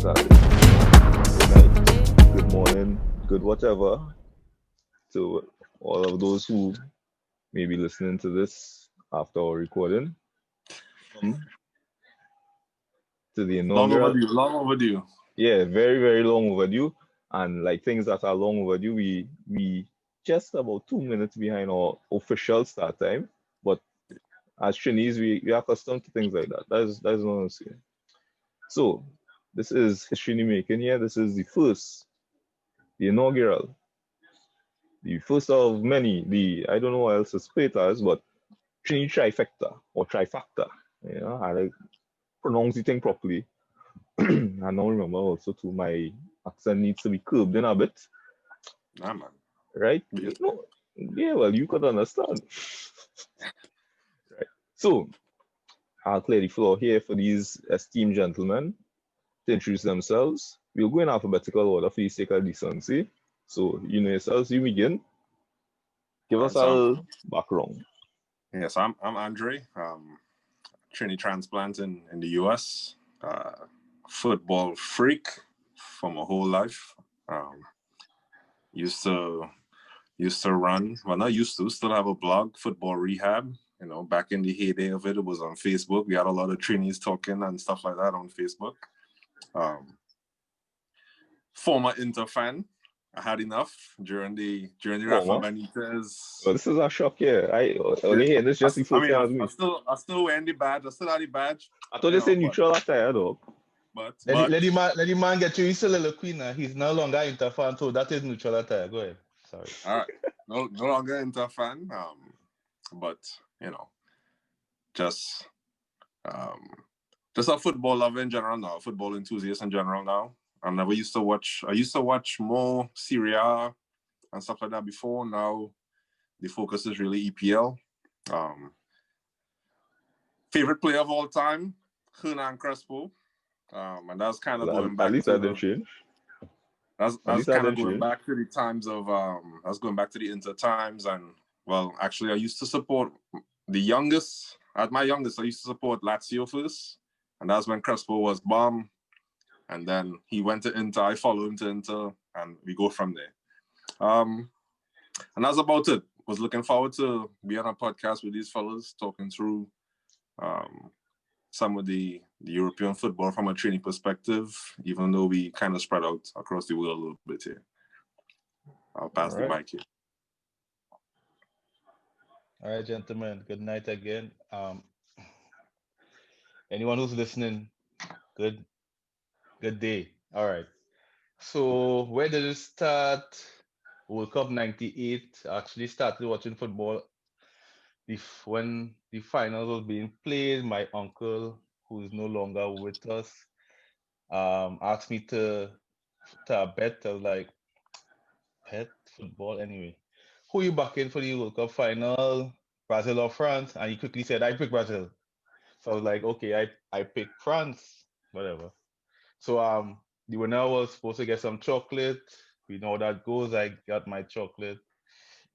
started. Good night, good morning, good whatever to all of those who may be listening to this after our recording. Welcome to the Long inaugural, overdue. Long overdue. yeah, very, very long overdue. And like things that are long overdue, we just about 2 minutes behind our official start time. But as Chinese, we are accustomed to things like that. That's what I'm saying. So this is history making here. This is the inaugural, the first of many. The I don't know what else to spell it as, but trifecta or trifactor. I like pronounce the thing properly. I now remember also too my accent needs to be curbed in a bit, Nah, man. right? Yes. Yeah, well you could understand. Right. So I'll clear the floor here for these esteemed gentlemen to introduce themselves. We'll go in alphabetical order for the sake of decency. So you know yourselves, you begin. Give us So, a background. yes, I'm Andre. Trini transplant in the US. Football freak for my whole life. Um, used to run. Well, not used to. Still have a blog, Football Rehab. Back in the heyday of it, it was on Facebook. We had a lot of Trinis talking and stuff like that on Facebook. Former Inter fan. I had enough during the Rafa Former. Benitez. Well, this is a shock here. I only hear this just the I first mean, time I, as I me. still wearing the badge. I still have the badge. I thought you said neutral attire though. But Let the man get your soliloquy now. He's no longer Inter fan, so that is neutral attire. Go ahead. Sorry. all right, no longer Inter fan. But just just a football lover in general now, football enthusiast in general now. I never used to watch. I used to watch more Serie A and stuff like that before. Now the focus is really EPL. Favorite player of all time, Hernan Crespo. And that's kind of going At back least that didn't to change. that's At least that's that kind of didn't going change. back to the times of that's going back to the Inter times. And well, actually I used to support the youngest. At my youngest, I used to support Lazio first, and that's when Crespo was bomb. And then he went to Inter. I followed him to Inter, and we go from there. And that's about it. Was looking forward to be on a podcast with these fellas, talking through some of the European football from a training perspective, even though we kind of spread out across the world a little bit here. I'll pass the mic here. All right, gentlemen. Good night again. Anyone who's listening, good day. All right. So where did it start? World Cup '98. I actually started watching football when the finals was being played. My uncle, who is no longer with us, asked me to bet. I was like, bet football anyway. Who you backing for the World Cup final? Brazil or France? And he quickly said, I pick Brazil. So I was like, okay, I picked France, whatever. So the winner was supposed to get some chocolate. We know how that goes. I got my chocolate.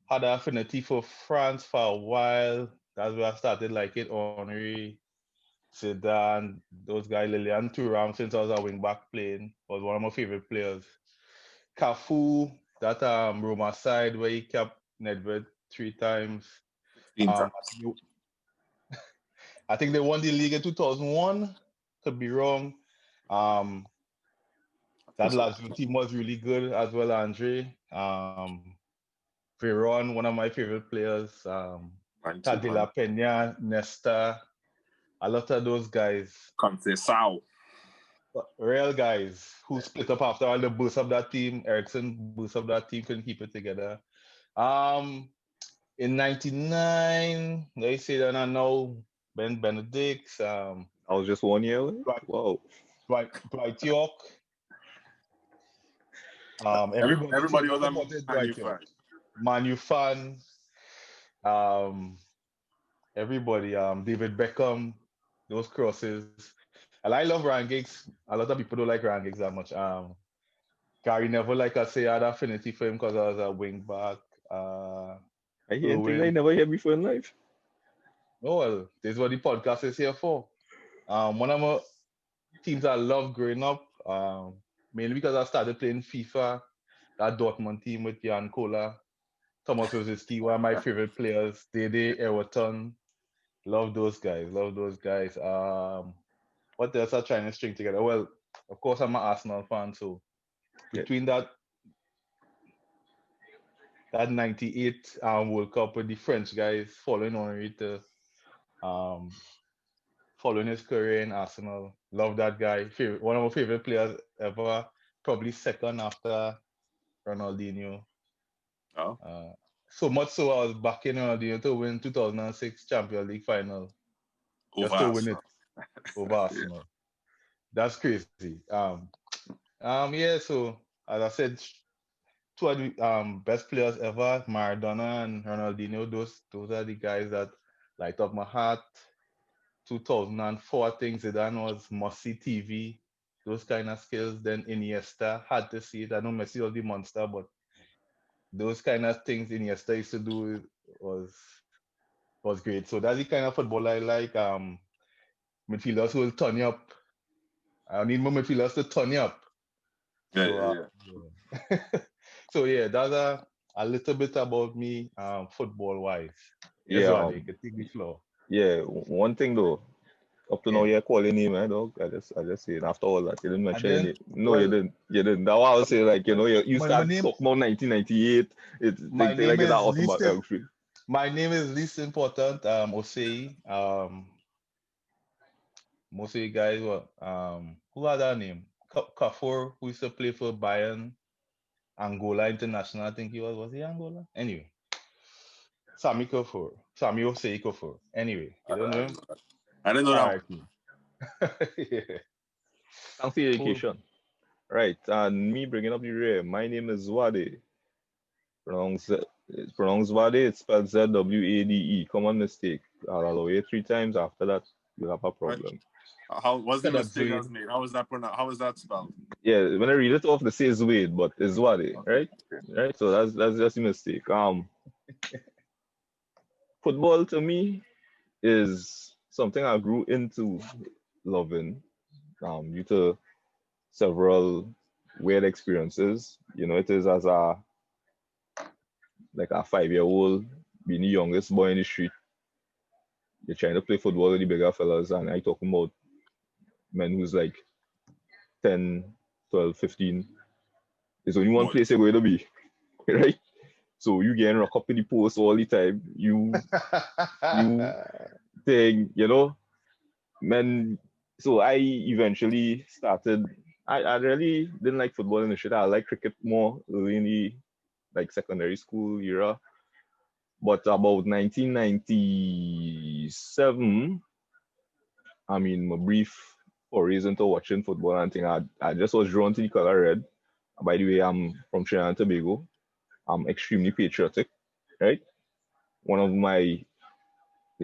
Had an affinity for France for a while. That's where I started like it. Henry, Zidane, those guys, Lilian Thuram, since I was a wing back playing, was one of my favorite players. Cafu, that Roma side where he kept Nedved 3 times. I think they won the league in 2001. Could be wrong. That Lazio team was really good as well, Andre. Veron, one of my favorite players. Tadela Peña, Nesta. A lot of those guys. Conceição. Real guys who split up after all the boosts of that team. Ericsson boosts of that team, couldn't keep it together. In '99, they say that I know Ben Benedict. I was just 1 year away. Wow. Dwight York. Everybody was a Man U fan. Man U fan. Everybody. David Beckham. Those crosses. And I love Ryan Giggs. A lot of people don't like Ryan Giggs that much. Gary Neville, like I say, I had affinity for him because I was a wing back. I hear things I never hear before in life. Oh, well, this is what the podcast is here for. One of my teams I loved growing up, Mainly because I started playing FIFA, that Dortmund team with Jan Kola, Thomas Rosicky, one of my favorite players, Dede, Everton. Love those guys. Love those guys. What else are trying to string together? Well, of course, I'm an Arsenal fan, so between that 98 World Cup with the French guys following Henry to um following his career in Arsenal. Love that guy. One of my favorite players ever. Probably second after Ronaldinho. Oh, So much so I was backing Ronaldinho to win 2006 Champions League final. over Just to win it Arsenal. over Arsenal. That's crazy. Yeah, so as I said, two of the best players ever, Maradona and Ronaldinho. Those are the guys that light up my heart. 2004, I think Zidane was must-see TV. Those kind of skills. Then Iniesta, had to see it. I know Messi was the monster, but those kind of things Iniesta used to do was was great. So that's the kind of football I like. Midfielders who will turn you up. I need more midfielders to turn you up. Yeah, So yeah, yeah. So yeah, that's a little bit about me, football wise. Yes, Yeah, Zwade, you can take the floor. yeah. One thing though, up to now Yeah. you're calling him, dog. I just say it. After all that, you didn't I mention any. didn't. No, you Well, didn't. You didn't. That's why I was saying, like, you my start name talking about 1998. It's my think name like it's that is least autobiography. my name is least important. Osei. Most of you guys were who had that name? Kafur, who used to play for Bayern, Angola International. I think he was he Angola? Anyway, Sami Kafur, Sami Osei Kafur. Anyway, you don't know him? I didn't know All that right. one. Yeah. Thanks for your Cool. education. Right, and me bringing up the rear. My name is Zwade. It's pronounced Zwade. It's spelled Zwade. Common mistake. I'll allow you 3 times. After that, you'll have a Right. problem. How was the Cannot mistake do was made? How was that pronounced? How was that spelled? Yeah, when I read it off, they say Zwade, but it's Zwade, Okay. right? Okay. Right. So that's just a mistake. Football to me is something I grew into loving. Due to several weird experiences. It is as a like a 5-year old, being the youngest boy in the street. You're trying to play football with the bigger fellas, and I talking about men who's like 10, 12, 15. There's only one Boy. place you're going to be, right? So you getting rock up in the post all the time. You thing, men. So I eventually started. I really didn't like football in the shit. I like cricket more early in the like secondary school era. But about 1997, I mean, my brief forays into watching football and thing, I just was drawn to the color red. By the way, I'm from Trinidad and Tobago. I'm extremely patriotic, right? One of my,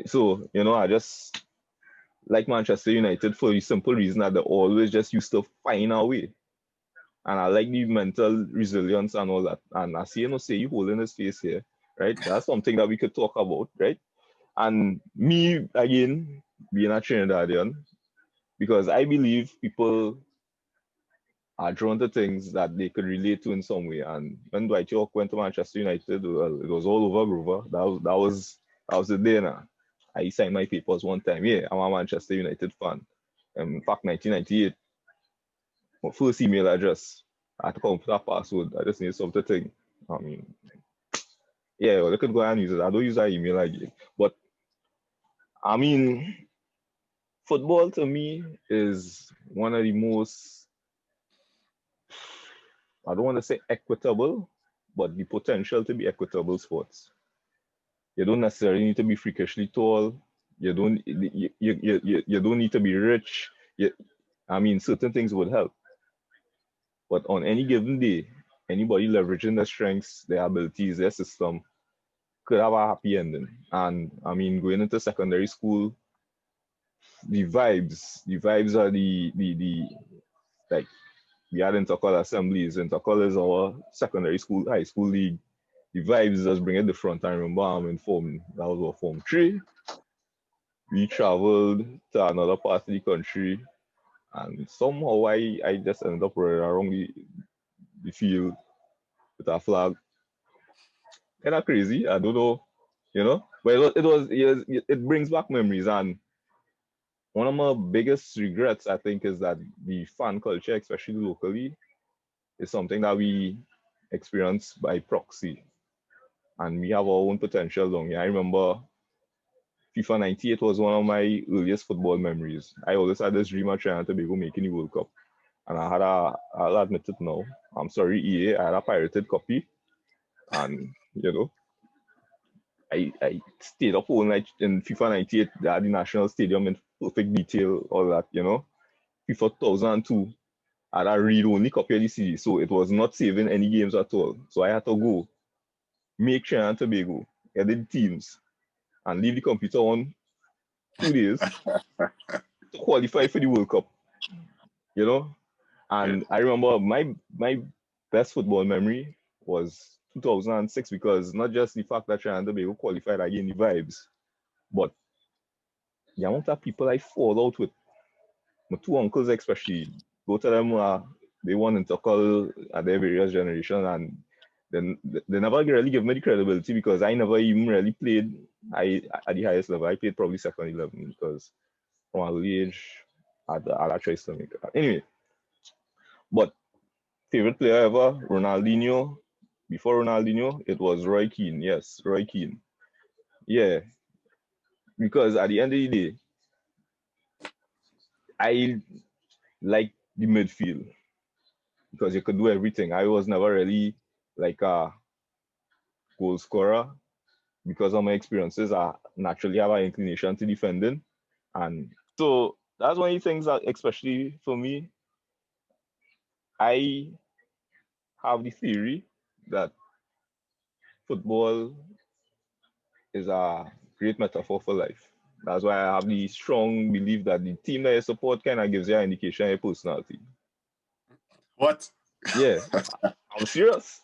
so, I just like Manchester United for the simple reason that they always just used to find a way. And I like the mental resilience and all that. And I see, say you holding his face here, right? That's something that we could talk about, right? And me, again, being a Trinidadian, because I believe people are drawn to things that they could relate to in some way. And when Dwight York went to Manchester United, well, it was all over Grover. That was the day now. I signed my papers one time. Yeah, I'm a Manchester United fan. In fact, 1998, my first email address, I had to come for that password. I just need something. I mean, yeah, well, they could go and use it. I don't use that email again. But I mean, football to me is one of the most, I don't want to say equitable, but the potential to be equitable sports. You don't necessarily need to be freakishly tall. You don't need to be rich. I mean, certain things would help. But on any given day, anybody leveraging their strengths, their abilities, their system could have a happy ending. And I mean, going into secondary school, the vibes are the like we had intercol assemblies. Intercol is our secondary school, high school league. The vibes just bring it the front. I remember I'm in that was our form 3. We traveled to another part of the country And somehow I just ended up running around the field with a flag. Kind of crazy. I don't know, you know. But it brings back memories. And one of my biggest regrets, I think, is that the fan culture, especially locally, is something that we experience by proxy. And we have our own potential down here. I remember FIFA 98 was one of my earliest football memories. I always had this dream of trying to be making the World Cup. And I'll admit it now. I'm sorry, EA, I had a pirated copy. And, you know, I stayed up all night in FIFA 98 at the National Stadium in perfect detail, all that, you know. FIFA 2002, I had a read-only copy of the CD, so it was not saving any games at all. So I had to go make Trinidad and Tobago, edit teams, and leave the computer on 2 days to qualify for the World Cup, you know. And I remember my best football memory was 2006 because not just the fact that Trinidad and Tobago qualified again, the vibes, but the amount of people I fall out with, my two uncles especially, both of them they won in Tuckle at their various generation, and then they never really give me the credibility because I never even really played at the highest level. I played probably second 11 because from an early age I had choice to make. Anyway, but favorite player ever, Ronaldinho. Before Ronaldinho, it was Roy Keane. Yes, Roy Keane. Yeah, because at the end of the day, I like the midfield because you could do everything. I was never really like a goal scorer because of my experiences. I naturally have an inclination to defending, and so that's one of the things that, especially for me, I have the theory that football is a great metaphor for life. That's why I have the strong belief that the team that you support kind of gives you an indication of your personality. What? Yeah, I'm serious.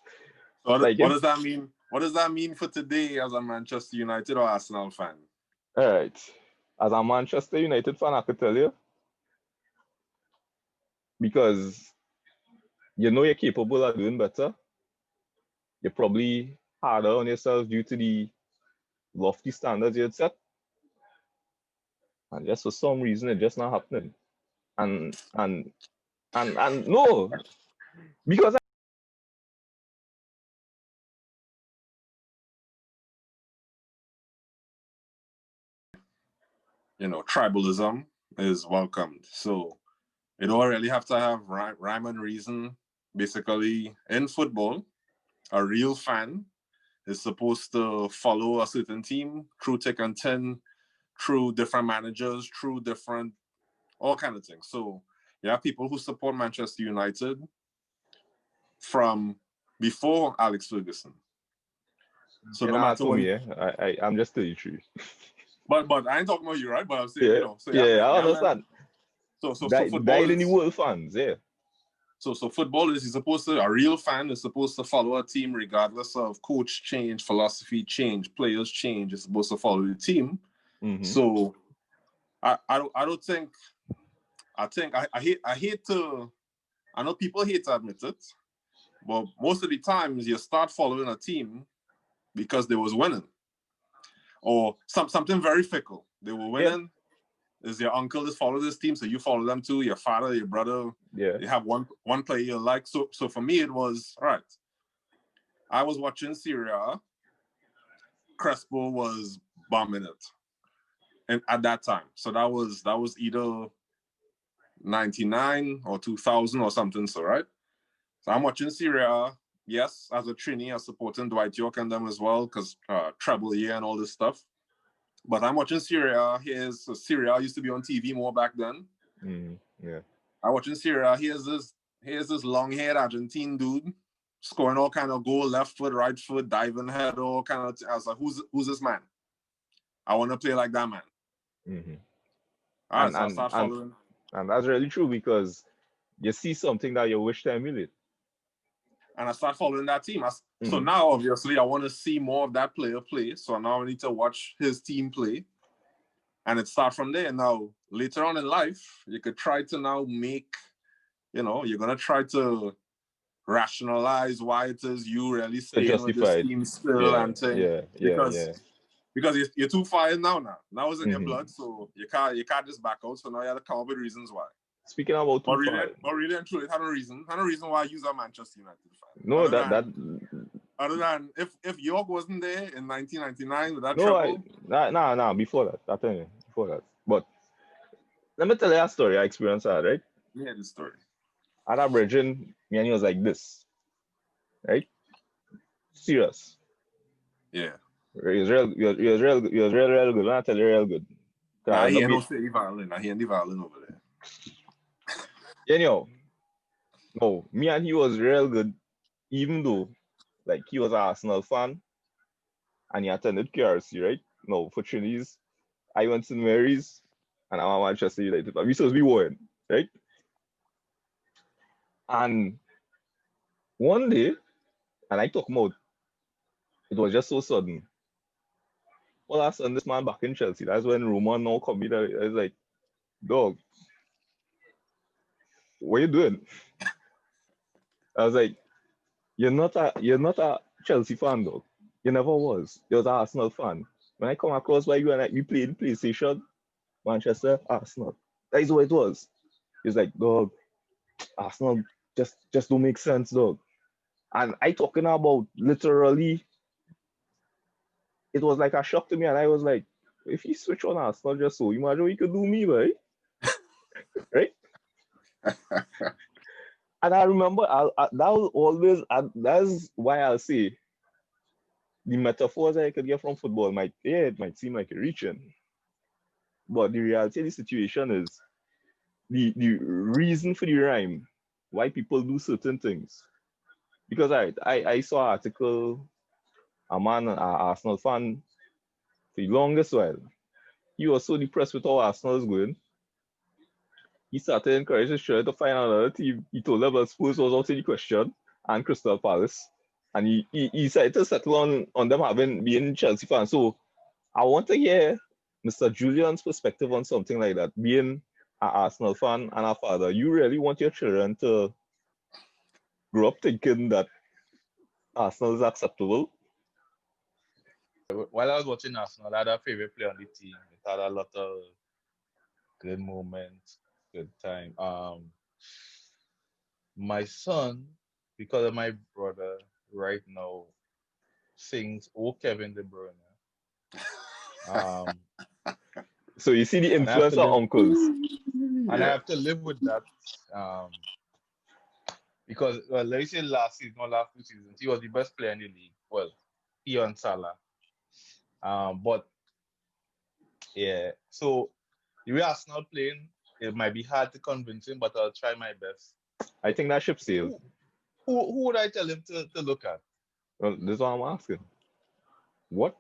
Like, What does that mean? What does that mean for today as a Manchester United or Arsenal fan? all right, as a Manchester United fan, I could tell you because you know you're capable of doing better. You're probably harder on yourself due to the lofty standards you had set, and just for some reason it's just not happening. And no, because You know, tribalism is welcomed. So you don't really have to have rhyme and reason. Basically, in football, a real fan is supposed to follow a certain team through thick and thin, through different managers, through different all kind of things. So you have people who support Manchester United from before Alex Ferguson. So you no know, matter to what, me, I'm just 33. but I ain't talking about you, right? But I'm saying, Yeah, you know, so yeah, I yeah, man. understand. So football Died in the is world fans, yeah. so football is supposed to a real fan is supposed to follow a team regardless of coach change, philosophy change, players change. It's supposed to follow the team. Mm-hmm. So I don't think I hate to I know people hate to admit it, but most of the times you start following a team because they was winning. Or something very fickle. They were winning. Yeah. Is your uncle just follow this team, so you follow them too, your father, your brother. Yeah. You have one player you like. So for me it was all right. I was watching Serie A. Crespo was bombing it. And at that time. So that was either 99 or 2000 or something, so right? So I'm watching Serie A. Yes, as a Trini, I'm supporting Dwight York and them as well, because treble year and all this stuff. But I'm watching Serie A. Serie A used to be on TV more back then. Yeah. I'm watching Serie A. Here's this long-haired Argentine dude scoring all kind of goal, left foot, right foot, diving head, all kind of. I was like, who's this man? I want to play like that man. Mm-hmm. All right, so I start following. And that's really true because you see something that you wish to emulate. And I start following that team. So now, obviously, I want to see more of that player play. So now I need to watch his team play. And it starts from there. Now, later on in life, you could try to now make, you're gonna try to rationalize why it is you really staying with this Justified. team still Yeah, and thing. yeah, yeah, Because yeah. because you're too far in now. Now it's in your Mm-hmm. blood, so you can't just back out. So now you have to come up with reasons why. Speaking about But too really, far. and truly, it had no reason. Had no reason why you are Manchester United fan. No, Other than if York wasn't there in 1999 with that no, treble. nah, before that. I tell you, before that. But let me tell you a story I experienced that, right? Yeah, the story. At a virgin, me and he was like this. Right? Serious. Yeah. He was real real good. I tell you real good. Nah, he ain't no city violin. Nah, he ain't the violin over there. No, me and he was real good, even though like he was an Arsenal fan and he attended KRC, right? No, for Trinidad, I went to St. Mary's and I'm a Manchester United. But we supposed to be one, right? And one day, and I took him out. It was just so sudden. All of a sudden, this man back in Chelsea. That's when Roman now come in. I was like, dog, what you doing? I was like, you're not a Chelsea fan, dog. You never was. You're an Arsenal fan. When I come across by you and we played PlayStation, Manchester, Arsenal. That is what it was. It's like, dog, Arsenal just don't make sense, dog. And I talking about literally, it was like a shock to me, and I was like, if you switch on Arsenal just so, imagine what you could do me, boy. Right? And I remember that was always, that's why I'll say the metaphors I could get from football it might seem like a reaching, but the reality of the situation is the reason for the rhyme, why people do certain things. Because I saw an article, a man, an Arsenal fan, for the longest while, he was so depressed with how Arsenal is going. He started encouraging his children to find another team. He told them that Spurs was out in the question and Crystal Palace. And he decided to settle on them being Chelsea fans. So I want to hear Mr. Julian's perspective on something like that. Being an Arsenal fan and a father, you really want your children to grow up thinking that Arsenal is acceptable? While I was watching Arsenal, I had a favorite player on the team. It had a lot of good moments, good time. My son, because of my brother, right now sings "Oh Kevin De Bruyne." Um, So you see the and I have to influence of live, uncles. and I have to live with that. Because let me say last season or last 2 seasons, he was the best player in the league. Well, he and Salah. But yeah, so the way Arsenal playing, it might be hard to convince him, but I'll try my best. I think that ship sailed. Who would I tell him to look at? Well, this is what I'm asking. What?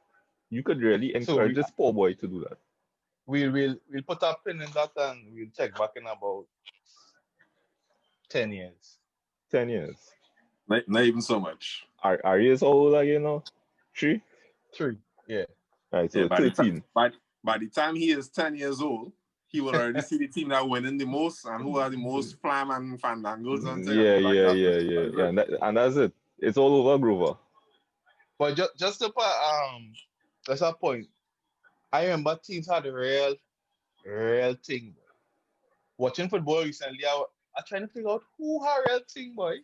You could really So encourage this poor boy to do that. we'll put a pin in that and we'll check back in about 10 years. 10 years. Not even so much. Are you so old again now? 3? 3, yeah. Right, so Yeah, 13. By the time he is 10 years old, he will already see the team that winning the most and who are the most flam and fandangles and things. Yeah. And that's it. It's all over, Grover. But just to put that's a point. I remember teams had a real thing. Boy. Watching football recently, I trying to figure out who had real thing, boy.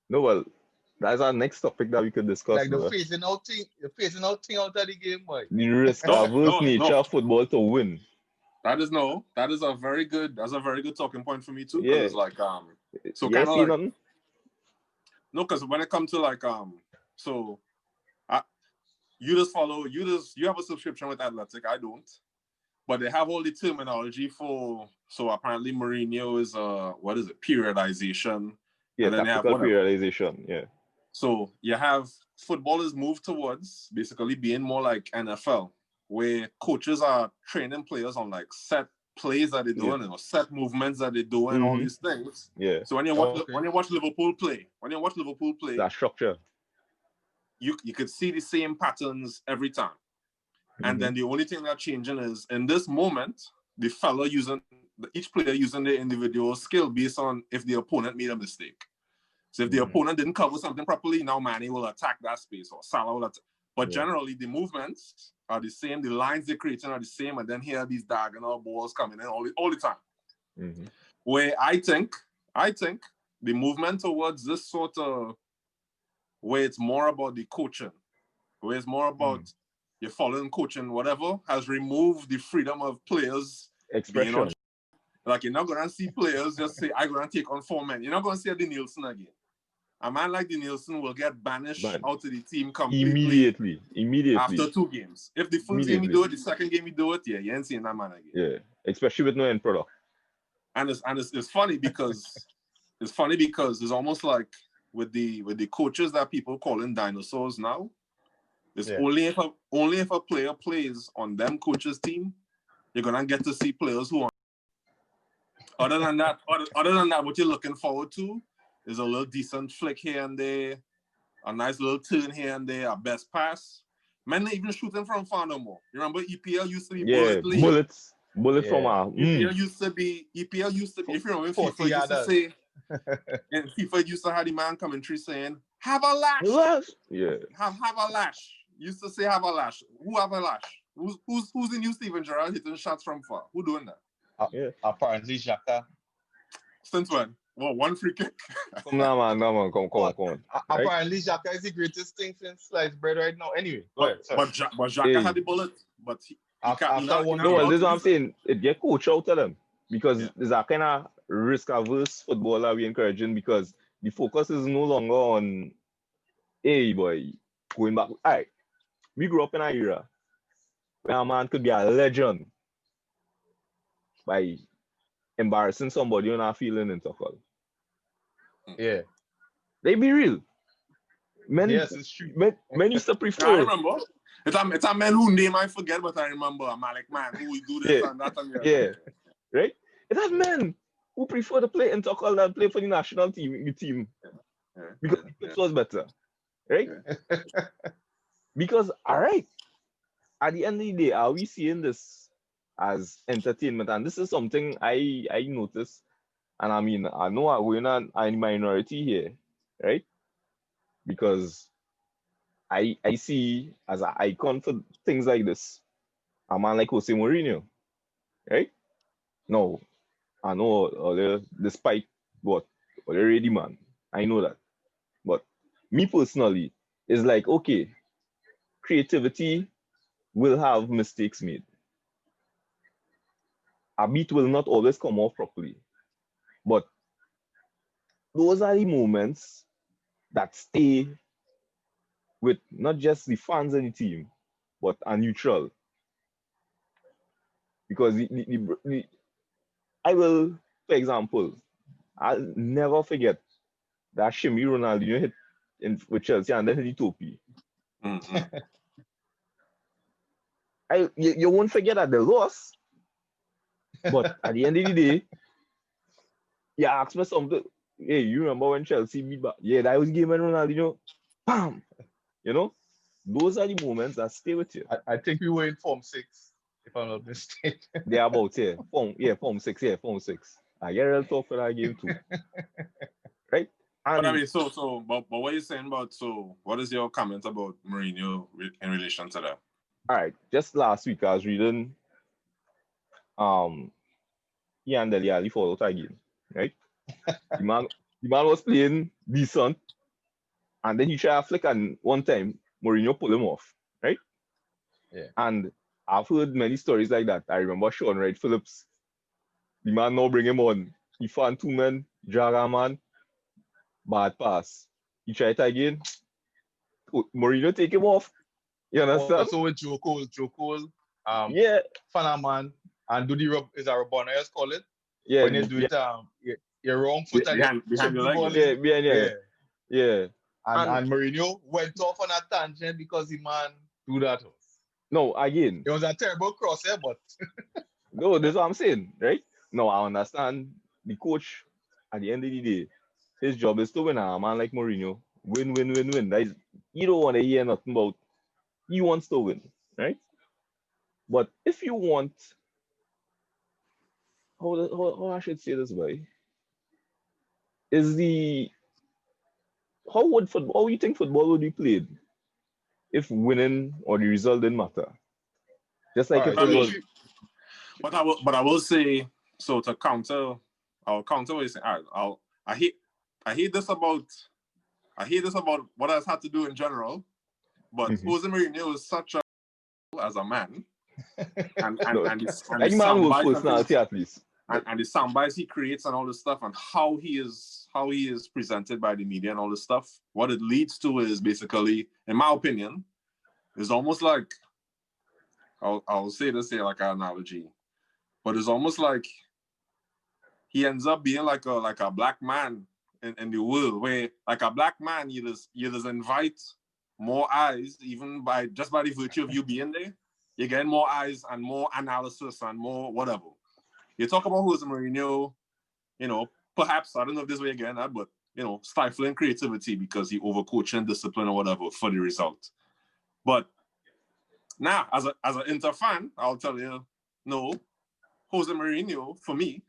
No, well, that's our next topic that we could discuss. Like the phasing out thing out of the game, boy. The risk-averse nature of football to win. That is a very good talking point for me too. Yeah. It's like so yeah, kind of see like nothing? no, because when it comes to like so you have a subscription with Athletic, I don't. But they have all the terminology for so apparently Mourinho is what is it, periodization. Yeah, and then they have tactical periodization, yeah. So you have footballers move towards basically being more like NFL, where coaches are training players on like set plays that they're doing or set movements that they're doing, all these things. Yeah. So when you watch Liverpool play, that structure, you could see the same patterns every time. And then the only thing that's changing is in this moment, the fellow each player using their individual skill based on if the opponent made a mistake. So if the opponent didn't cover something properly, now Manny will attack that space or Salah will attack. But generally, the movements are the same. The lines they're creating are the same. And then here are these diagonal balls coming in all the time. Where I think the movement towards this sort of where it's more about the coaching, where it's more about your following coaching, whatever, has removed the freedom of players. Expression. Like you're not going to see players just say, I'm going to take on 4 men. You're not going to see the Nielsen again. A man like the Nielsen will get banished out of the team completely. Immediately. After 2 games. If the first game he do it, the second game he do it, you ain't seeing that man again. Yeah, especially with no end product. And it's funny because it's almost like with the coaches that people calling dinosaurs now. It's only if a player plays on them coaches' team, you're gonna get to see players who are. Other than that, what you're looking forward to is a little decent flick here and there, a nice little turn here and there, a best pass. Men not even shooting from far no more. You remember EPL used to be bullet league? Bullets from our EPL used to be, if you remember FIFA used to say, and FIFA used to have the man commentary saying, have a lash. Yeah. Have a lash. Used to say have a lash. Who have a lash? Who's the new Steven Gerrard hitting shots from far? Who doing that? Apparently Xhaka. Since when? Well, 1 free kick. Come on. Apparently Xhaka is the greatest thing since sliced bread right now. Anyway, but Xhaka had the bullet. But he can't. No, this is what I'm saying. It get coach out of them because there's a kind of risk-averse football that we're encouraging because the focus is no longer on, hey boy, going back. All right, we grew up in an era where a man could be a legend by embarrassing somebody on our feeling in tackle. Yeah. They be real. Men, yes, it's true. Men used to prefer. I remember. It's a man whose name I forget, but I remember a Malik man who will do this and that. And right? It has men who prefer to play in tackle than play for the national team because it was better. Right? Because, all right, at the end of the day, are we seeing this as entertainment? And this is something I noticed. And I mean, I know we're not a minority here, right? Because I see as an icon for things like this a man like Osei Mourinho, right? No, I know despite what already man, I know that. But me personally, it's like, okay, creativity will have mistakes made. A beat will not always come off properly. But those are the moments that stay with not just the fans of the team, but a neutral. Because I will, for example, I'll never forget that shimmy Ronaldinho hit with Chelsea and then hit the topi. You won't forget that they lost, but at the end of the day, you ask me something. Hey, you remember when Chelsea beat back? Yeah, that was game when Ronaldinho, bam! You know, those are the moments that stay with you. I think we were in Form 6, if I'm not mistaken. They're about Form 6. I get a real talk for that game too. Right? But I mean, but what are you saying about, what is your comment about Mourinho in relation to that? All right, just last week I was reading he and Dele Alli fall out again, right? the man was playing decent, and then he tried a flick, and one time Mourinho pulled him off, right? Yeah. And I've heard many stories like that. I remember Sean Wright Phillips, the man now bring him on. He found 2 men, drag a man, bad pass. He tried it again. Mourinho take him off. You understand? Also with Joe Cole, Fanaman, and do the Rabona, call it. Yeah. When you do it, you're wrong foot and behind the leg. Yeah. And Mourinho went off on a tangent because the man do that. No, again. It was a terrible cross here, but no, that's what I'm saying, right? No, I understand the coach at the end of the day, his job is to win. A man like Mourinho, win. That is, you don't want to hear nothing about. He wants to win, right? But if you want how I should say this, boy, is the how you think football would be played if winning or the result didn't matter? Just All like right. if I it mean, was. So but I will say, so to counter, I'll counter what you're saying. I hate I hate this about what I've had to do in general. But Mhm. Jose Mourinho is such a as a man, and No, the like man sound with bites and personality things, at least. and the sound bites he creates and all this stuff, and how he is presented by the media and all this stuff. What it leads to is basically, in my opinion, is almost like I'll say this here like an analogy, but it's almost like he ends up being like a black man in the world, where like a black man you just invite more eyes, even by the virtue of you being there. You get more eyes and more analysis and more whatever. You talk about Jose Mourinho, perhaps I don't know if this way again, but stifling creativity because he overcoaching discipline or whatever for the result. But now, as an Inter fan, I'll tell you, no, Jose Mourinho, for me,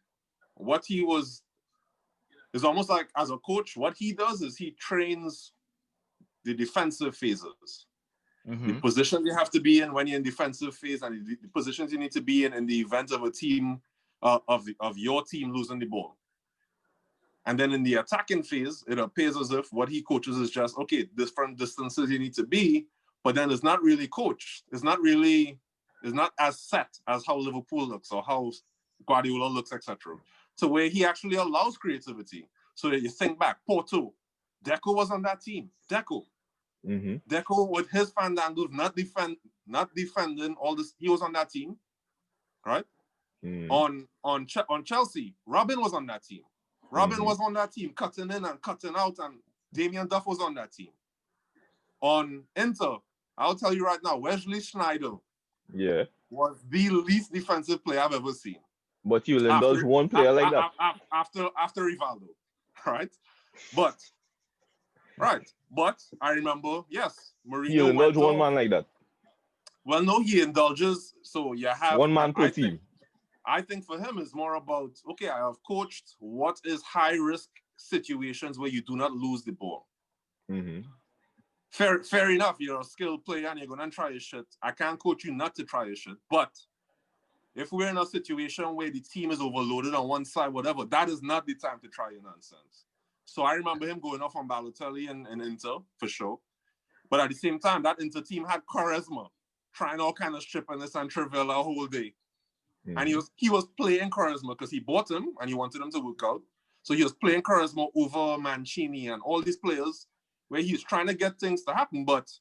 what he was is almost like as a coach, what he does is he trains the defensive phases. The positions you have to be in when you're in defensive phase, and the positions you need to be in the event of a team of your team losing the ball. And then in the attacking phase, it appears as if what he coaches is just, okay, different distances you need to be, but then it's not really coached. It's not as set as how Liverpool looks or how Guardiola looks, etc. So where he actually allows creativity. So that you think back, Porto, Deco was on that team. Deco with his fandangles, not defending all this. He was on that team, right? On Chelsea, Robin was on that team. Robin was on that team, cutting in and cutting out, and Damien Duff was on that team. On Inter, I'll tell you right now, Wesley Schneider was the least defensive player I've ever seen. But you'll indulge one player like that. After Rivaldo, right? But I remember, yes, Mourinho You'll indulge one went man like that. Well, no, he indulges. So you have one man per team. I think for him it's more about, okay, I have coached what is high risk situations where you do not lose the ball. Fair enough. You're a skilled player and you're gonna try your shit. I can't coach you not to try your shit. But if we're in a situation where the team is overloaded on one side, whatever, that is not the time to try your nonsense. So I remember him going off on Balotelli and Inter for sure. But at the same time, that Inter team had charisma, trying all kind of strippiness and Trivella a whole day. And he was playing charisma because he bought him and he wanted him to work out. So he was playing charisma over Mancini and all these players where he's trying to get things to happen. But,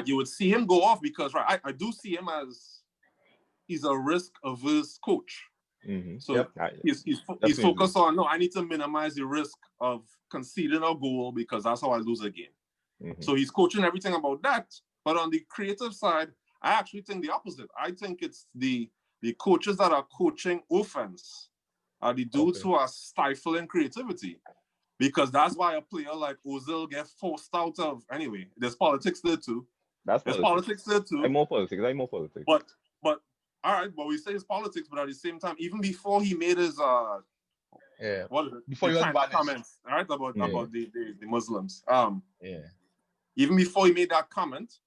you would see him go off because, I do see him as he's a risk-averse coach. So he's focused on, no, I need to minimize the risk of conceding a goal because that's how I lose a game. So he's coaching everything about that. But on the creative side, I actually think the opposite. I think it's the coaches that are coaching offense are the dudes who are stifling creativity. Because that's why a player like Ozil gets forced out of, anyway, there's politics there too. There's politics there too. I'm more politics. But all right, but we say it's politics, but at the same time, even before he made his before he was banished, comments, right, about the Muslims. Even before he made that comment,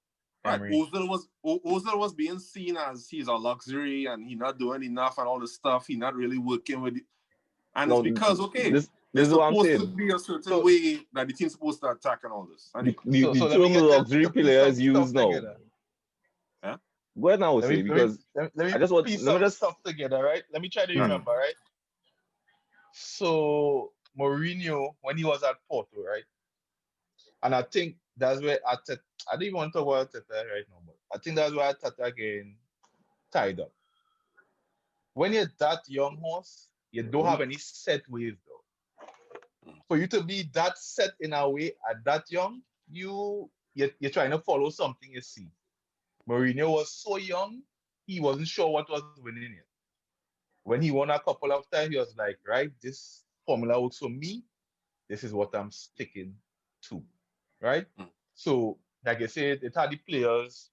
Ozil was being seen as he's a luxury and he's not doing enough and all this stuff. He's not really working with it. And it's because, there's supposed to be a certain way that the team's supposed to attack and all this. The term luxury player is used now. Yeah? Go ahead now, Osei, because let me piece some stuff together, right? Let me try to remember, right? So Mourinho, when he was at Porto, right? And I think that's where I don't even want to talk about Arteta right now, but I think that's where Arteta again tied up. When you're that young horse, you don't have any set ways though. For you to be that set in a way at that young, you're trying to follow something you see. Mourinho was so young, he wasn't sure what was winning it. When he won a couple of times, he was like, right, this formula works for me. This is what I'm sticking to, right? So, like I said, it had the players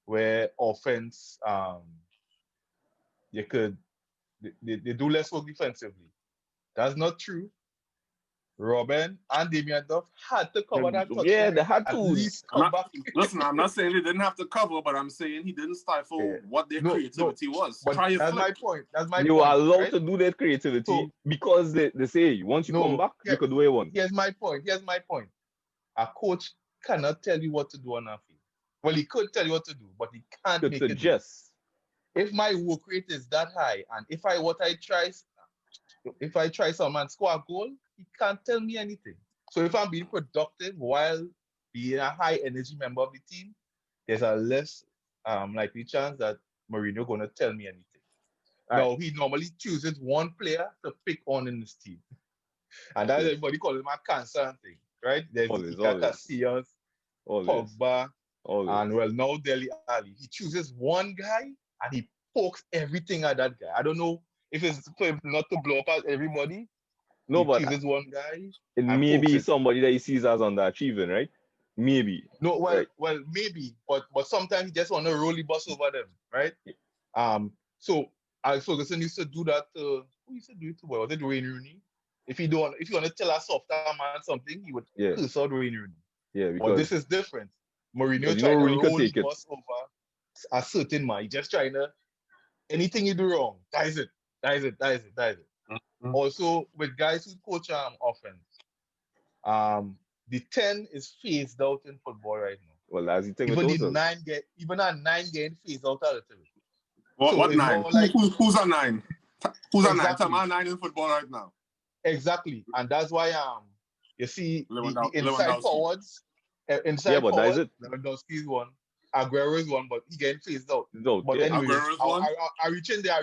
where offense, you could they do less work defensively. That's not true. Robin and Damian Duff had to cover that touchline. Yeah, they had at to. least come back. Listen, I'm not saying they didn't have to cover, but I'm saying he didn't stifle what their creativity was. But Try your that's flick. my point. That's my You point. are allowed right? to do that creativity because they say once you come back, you could do what you want. Here's my point. A coach cannot tell you what to do on a field. Well, he could tell you what to do, but he can't make it do. If my work rate is that high, and if I try someone score a goal, he can't tell me anything. So if I'm being productive while being a high energy member of the team, there's a less likely chance that Mourinho gonna tell me anything. Now he normally chooses one player to pick on in his team, and that's everybody calls him a cancer thing, right? There's Casillas, Pogba, and well now Dele Alli. He chooses one guy and he pokes everything at that guy. I don't know if it's for him not to blow up at everybody. No, but chooses one guy. It may be somebody that he sees as underachieving, right? Maybe. No, well, maybe, but sometimes he just want to roll the bus over them, right? So Alex Ferguson used to do that. Who used to do it to? Was it Wayne Rooney? If you want to tell a softer man something, he would curse out Wayne Rooney. Yeah, because but this is different. Mourinho trying to roll the bus over a certain man. He just trying to anything you do wrong, dies it. Mm-hmm. Also, with guys who coach offense, the 10 is phased out in football right now. Well, as you think even a 9 getting phased out a little bit. What 9? Who's a 9? Who's a 9? Tell me 9 in football right now. Exactly, and that's why you see the inside forwards. Lewandowski's one, Aguero's one, but he getting phased out. But anyway, I reach in there.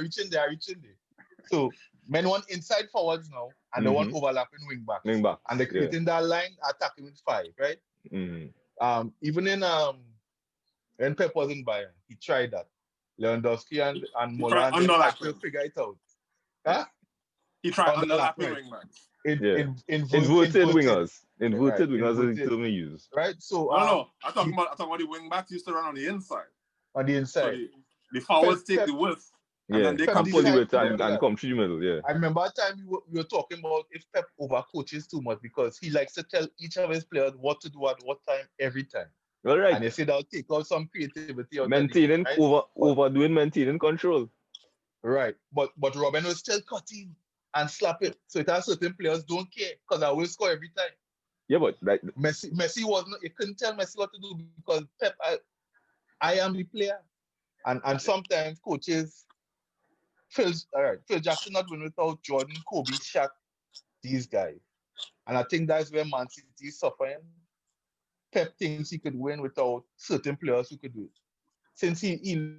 So men want inside forwards now, and they want overlapping wing backs. And they're creating that line, attacking with 5, right? Mm-hmm. Even when Pep was in Bayern, he tried that. Lewandowski and Molan had to figure it out. Huh? He tried underlapping wing backs. Inverted wingers. Inverted wingers is the term we use. Right? So no. I'm talking about the wing backs used to run on the inside. On the inside. So the forwards take the width. And then they come pull the width and come through the middle. Yeah. I remember a time we were talking about if Pep overcoaches too much because he likes to tell each of his players what to do at what time every time. All right. And they said I'll take out some creativity. Maintaining overdoing maintaining control. Right. But Robin was still cutting and slapping. So it has certain players don't care because I will score every time. Yeah, but Messi wasn't. You couldn't tell Messi what to do because Pep. I am the player, and sometimes coaches. Phil Jackson not win without Jordan, Kobe, Shaq, these guys, and I think that's where Man City is suffering. Pep thinks he could win without certain players who could do it. Since he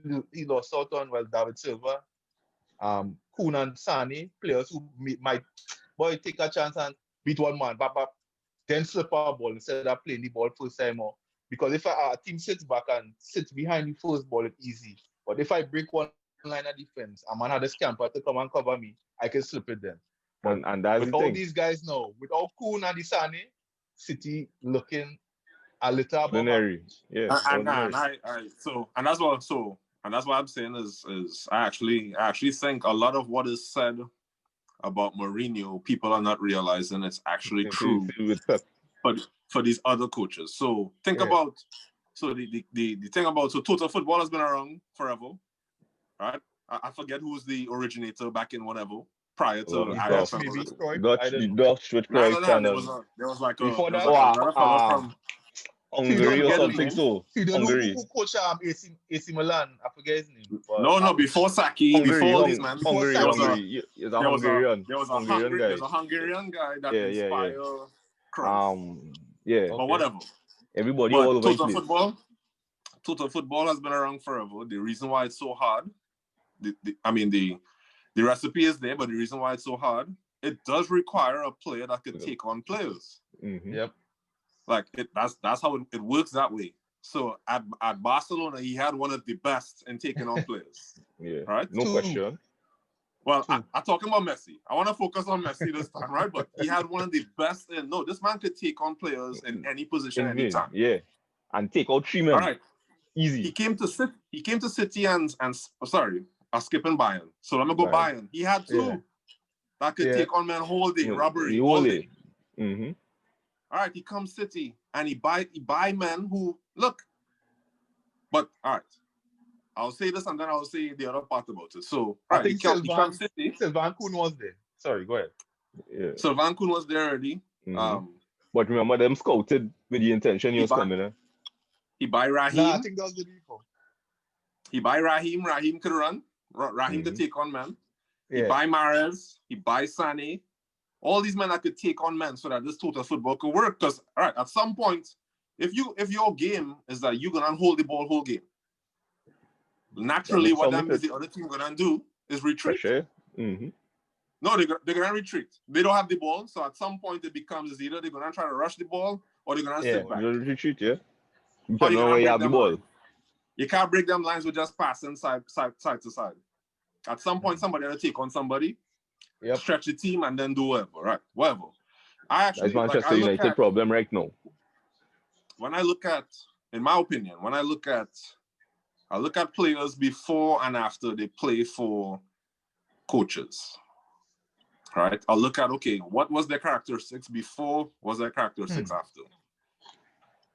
lost out on David Silva, Kun and Sane, players who might take a chance and beat one man, then slip our ball instead of playing the ball first time more. Because if our team sits back and sits behind the first ball, it's easy. But if I break one line of defense, a man had a scamper to come and cover me, I can slip it then. And that's with the all thing. These guys now, without Kun and Sane, City looking a little above average. Yeah. And that's what I'm saying is I actually think a lot of what is said about Mourinho, people are not realizing it's actually true for these other coaches. So think about the thing about total football has been around forever, right? I forget who's the originator back in whatever prior to Dutch with Cruyff channel. There was like before that from Hungary or something. So Hungary. Who coached AC Milan? I forget his name. No, before Saki, before all these man. Hungary. There was a Hungarian guy that inspired Cruyff. But whatever. Everybody all over Total football has been around forever. The reason why it's so hard, the recipe is there, but the reason why it's so hard, it does require a player that can take on players. Mm-hmm. Yep. Like that's how it works that way. So at Barcelona, he had one of the best in taking on players. Yeah, right. No question. Well, I'm talking about Messi. I want to focus on Messi this time, right? But he had one of the best. This man could take on players in any position, anytime. Yeah, and take out 3 men. All right, easy. He came to City and are skipping Bayern. So let me go Bayern. He had two that could take on man whole day, robbery, all day. Mm-hmm. All right, he comes City and he buy men who look. But all right, I'll say this and then I'll say the other part about it. So I think he comes City. Sylvain Kuhn was there. Sorry, go ahead. Yeah. Sylvain Kuhn was there already. Mm-hmm. But remember, them scouted with the intention he was coming. He buy Raheem. Nah, I think that was the before. He buy Raheem. Raheem could run. Raheem could take on man. Yeah. He buy Mahrez. He buy Sané. All these men that could take on men so that this total football could work. Because all right, at some point, if your game is that you're gonna hold the ball whole game, naturally what the other team gonna do is retreat. Sure. Mm-hmm. No, they're gonna retreat. They don't have the ball, so at some point it becomes either they're gonna try to rush the ball or they're gonna sit back. Retreat, Depending on where you have the ball. You can't break them lines with just passing side to side. At some point, somebody will take on somebody, stretch the team, and then do whatever. Right? Whatever. That's Manchester United problem right now. When I look at, in my opinion, I look at players before and after they play for coaches. Right? I'll look at, okay, what was their characteristics before? Was their characteristics after?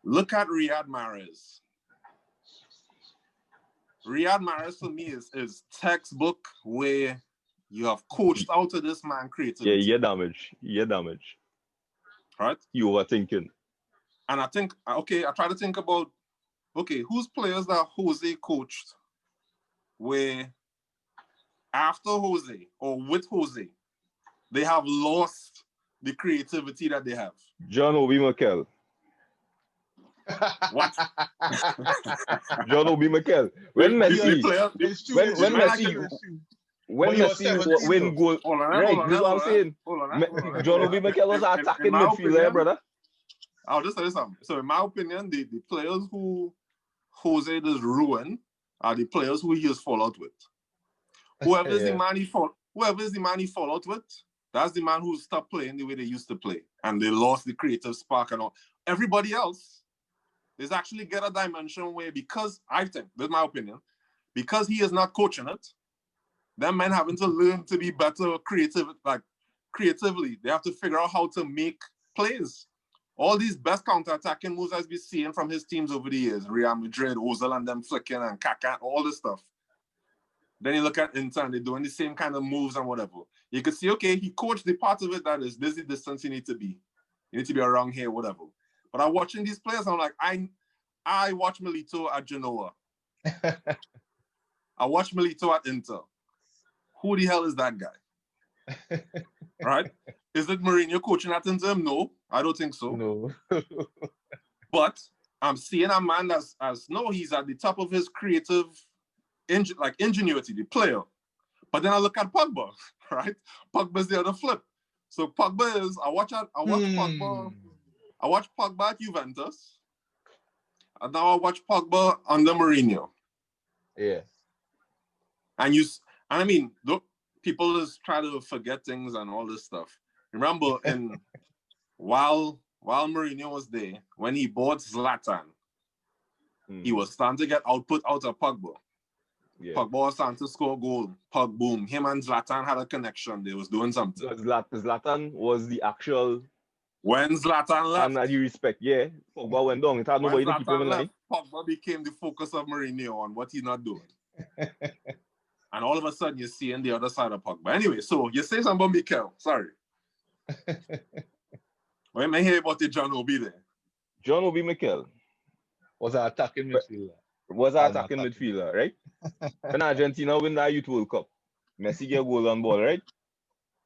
Look at Riyad Mahrez. Riyad Mahrez for me is textbook where you have coached out of this man creativity. Yeah, you're damage. Right? You overthinking. And I think, okay, I try to think about, okay, whose players that Jose coached where after Jose or with Jose, they have lost the creativity that they have. John Obi Mikel. What? John Obi Mikel. When Messi win goal, right? This is what I'm saying. John Obi Mikel was attacking midfielder, brother. I'll just tell you something. So in my opinion, the players who Jose does ruin are the players who he has fall out with. Whoever is the man he fall out with, that's the man who stopped playing the way they used to play. And they lost the creative spark and all. Everybody else is actually get a dimension where, because I think, this is my opinion, because he is not coaching it, them men having to learn to be better creatively. They have to figure out how to make plays. All these best counter-attacking moves I've been seeing from his teams over the years, Real Madrid, Ozil and them flicking and Kaká, all this stuff. Then you look at Inter and they're doing the same kind of moves and whatever. You can see, okay, he coached the part of it that is this is the distance you need to be. You need to be around here, whatever. But I'm watching these players, I'm like, I watch Milito at Genoa. I watch Milito at Inter. Who the hell is that guy? Right? Is it Mourinho coaching at Inter? No, I don't think so. No. But I'm seeing a man he's at the top of his creative ingenuity, the player. But then I look at Pogba, right? Pogba's the other flip. So Pogba is, I watch Pogba at Juventus. And now I watch Pogba under Mourinho. Yeah. And I mean, people just try to forget things and all this stuff. Remember, while Mourinho was there, when he bought Zlatan, he was starting to get output out of Pogba. Yeah. Pogba was starting to score goal. Boom. Him and Zlatan had a connection. They was doing something. Zlatan was the actual... When Zlatan left... And that you respect, yeah. Pogba went down. It had nobody to keep him in line. Pogba became the focus of Mourinho on what he's not doing. And all of a sudden, you're seeing the other side of Pogba. Anyway, so you say something about Mikel. Sorry. When I hear about the John Obi there. John Obi Mikel. Was an attacking midfielder. Midfielder, right? When Argentina win that Youth World Cup, Messi get goal on ball, right?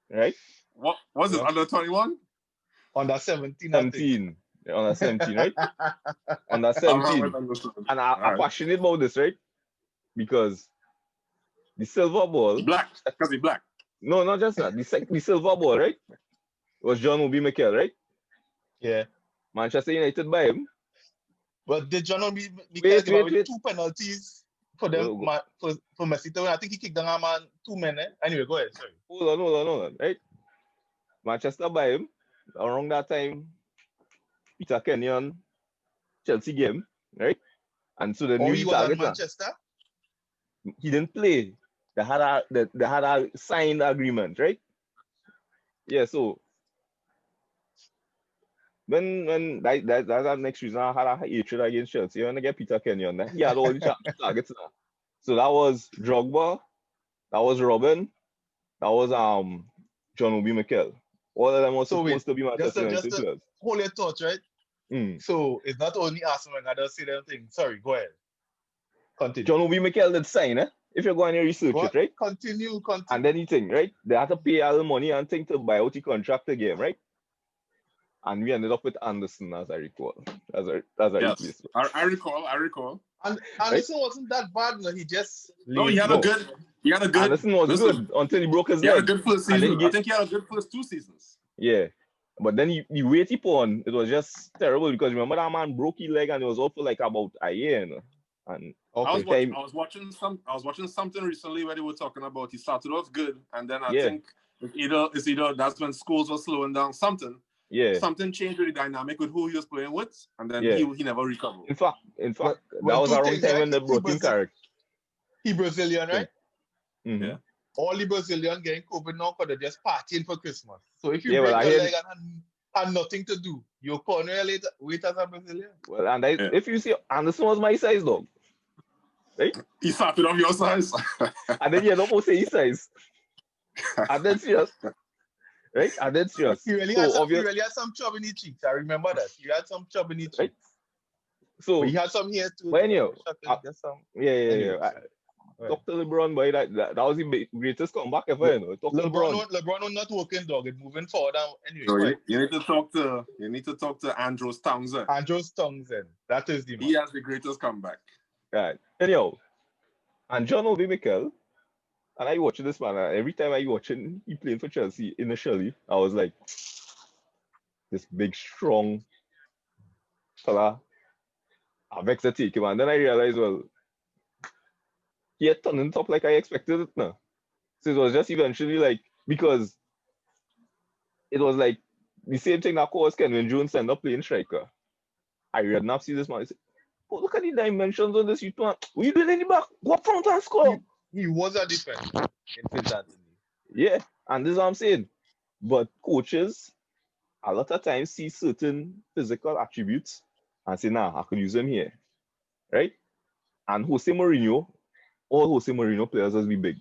Right? What was it, under 21? Under 17. 17. Under 17, right? Under 17. And I'm passionate about this, right? Because the silver ball... Black, because he's black. No, not just that. The silver ball, right? Was John Obi Mikel, right? Yeah. Manchester United by him. But did John Obi Mikel give away 2 penalties for them for Messi to win? I think he kicked down a man 2 men. Anyway, go ahead. Sorry. Hold on. Right? Manchester by him. Around that time, Peter Kenyon, Chelsea game, right? And so the new he was at Manchester? He didn't play. they had a signed agreement, right? Yeah, so when that's the next reason I had a hatred against Chelsea. When I get Peter Kenyon, he had all the targets now. So that was Drogba, that was Robin, that was John Obi Mikel. All of them were So wait, supposed to be Manchester United just to players. hold your thoughts, right? Mm. So it's not only Arsenal Wenger that say them things. Sorry, go ahead. Continue. John Obi Mikel did sign, if you go and research it, right? Continue. And then he think, right? They had to pay all the money and think to buy out the contract again, right? And we ended up with Anderson, as I recall, as a Yes, replacement. I recall. And Anderson wasn't that bad, no. He just No, he had a good. Anderson was good until he broke his leg. He had a good first season. I think he had a good first 2 seasons. Yeah. But then the weight he put on, it was just terrible because remember that man broke his leg and it was out for like about a year, you know? And I was watching something recently where they were talking about he started off good and then I think it's either that's when schools were slowing down something. Yeah. Something changed with the dynamic with who he was playing with, and then he never recovered. In fact, that was around time when they brought in character. He Brazilian, right? Mm-hmm. Yeah. All the Brazilian getting COVID now because they're just partying for Christmas. So if you break well, your leg and have nothing to do, you're corner later wait as a Brazilian. Well, and if you see Anderson was my size, dog. Right? He started off your size. And then you almost say his size. And then serious. Right? And then serious. He really had some chub in his cheeks. I remember that. He had some chub in his cheeks. Right? So but he had some here too. But anyhow, yeah. Dr. LeBron, boy, that was the greatest comeback ever, you know. LeBron was not working, dog. It's moving forward now. Anyway, so you need to talk to Andros Townsend. That is the man. He has the greatest comeback. Right. Anyhow, and John Obi Mikel, and I watch this man, every time I watch him, he playing for Chelsea initially, I was like, this big, strong fella, I vex to take him. And then I realized, well, he had turned on top like I expected it now. So it was just eventually like, because it was like the same thing that caused Kenyon Jones to end up playing striker. I read enough see this man. I said, oh, look at the dimensions on this. What you doing in the back? Go up front and score. He was a defense in Finland. Yeah, and this is what I'm saying. But coaches, a lot of times see certain physical attributes and say, nah, I could use them here. Right? And all Jose Mourinho players has been big.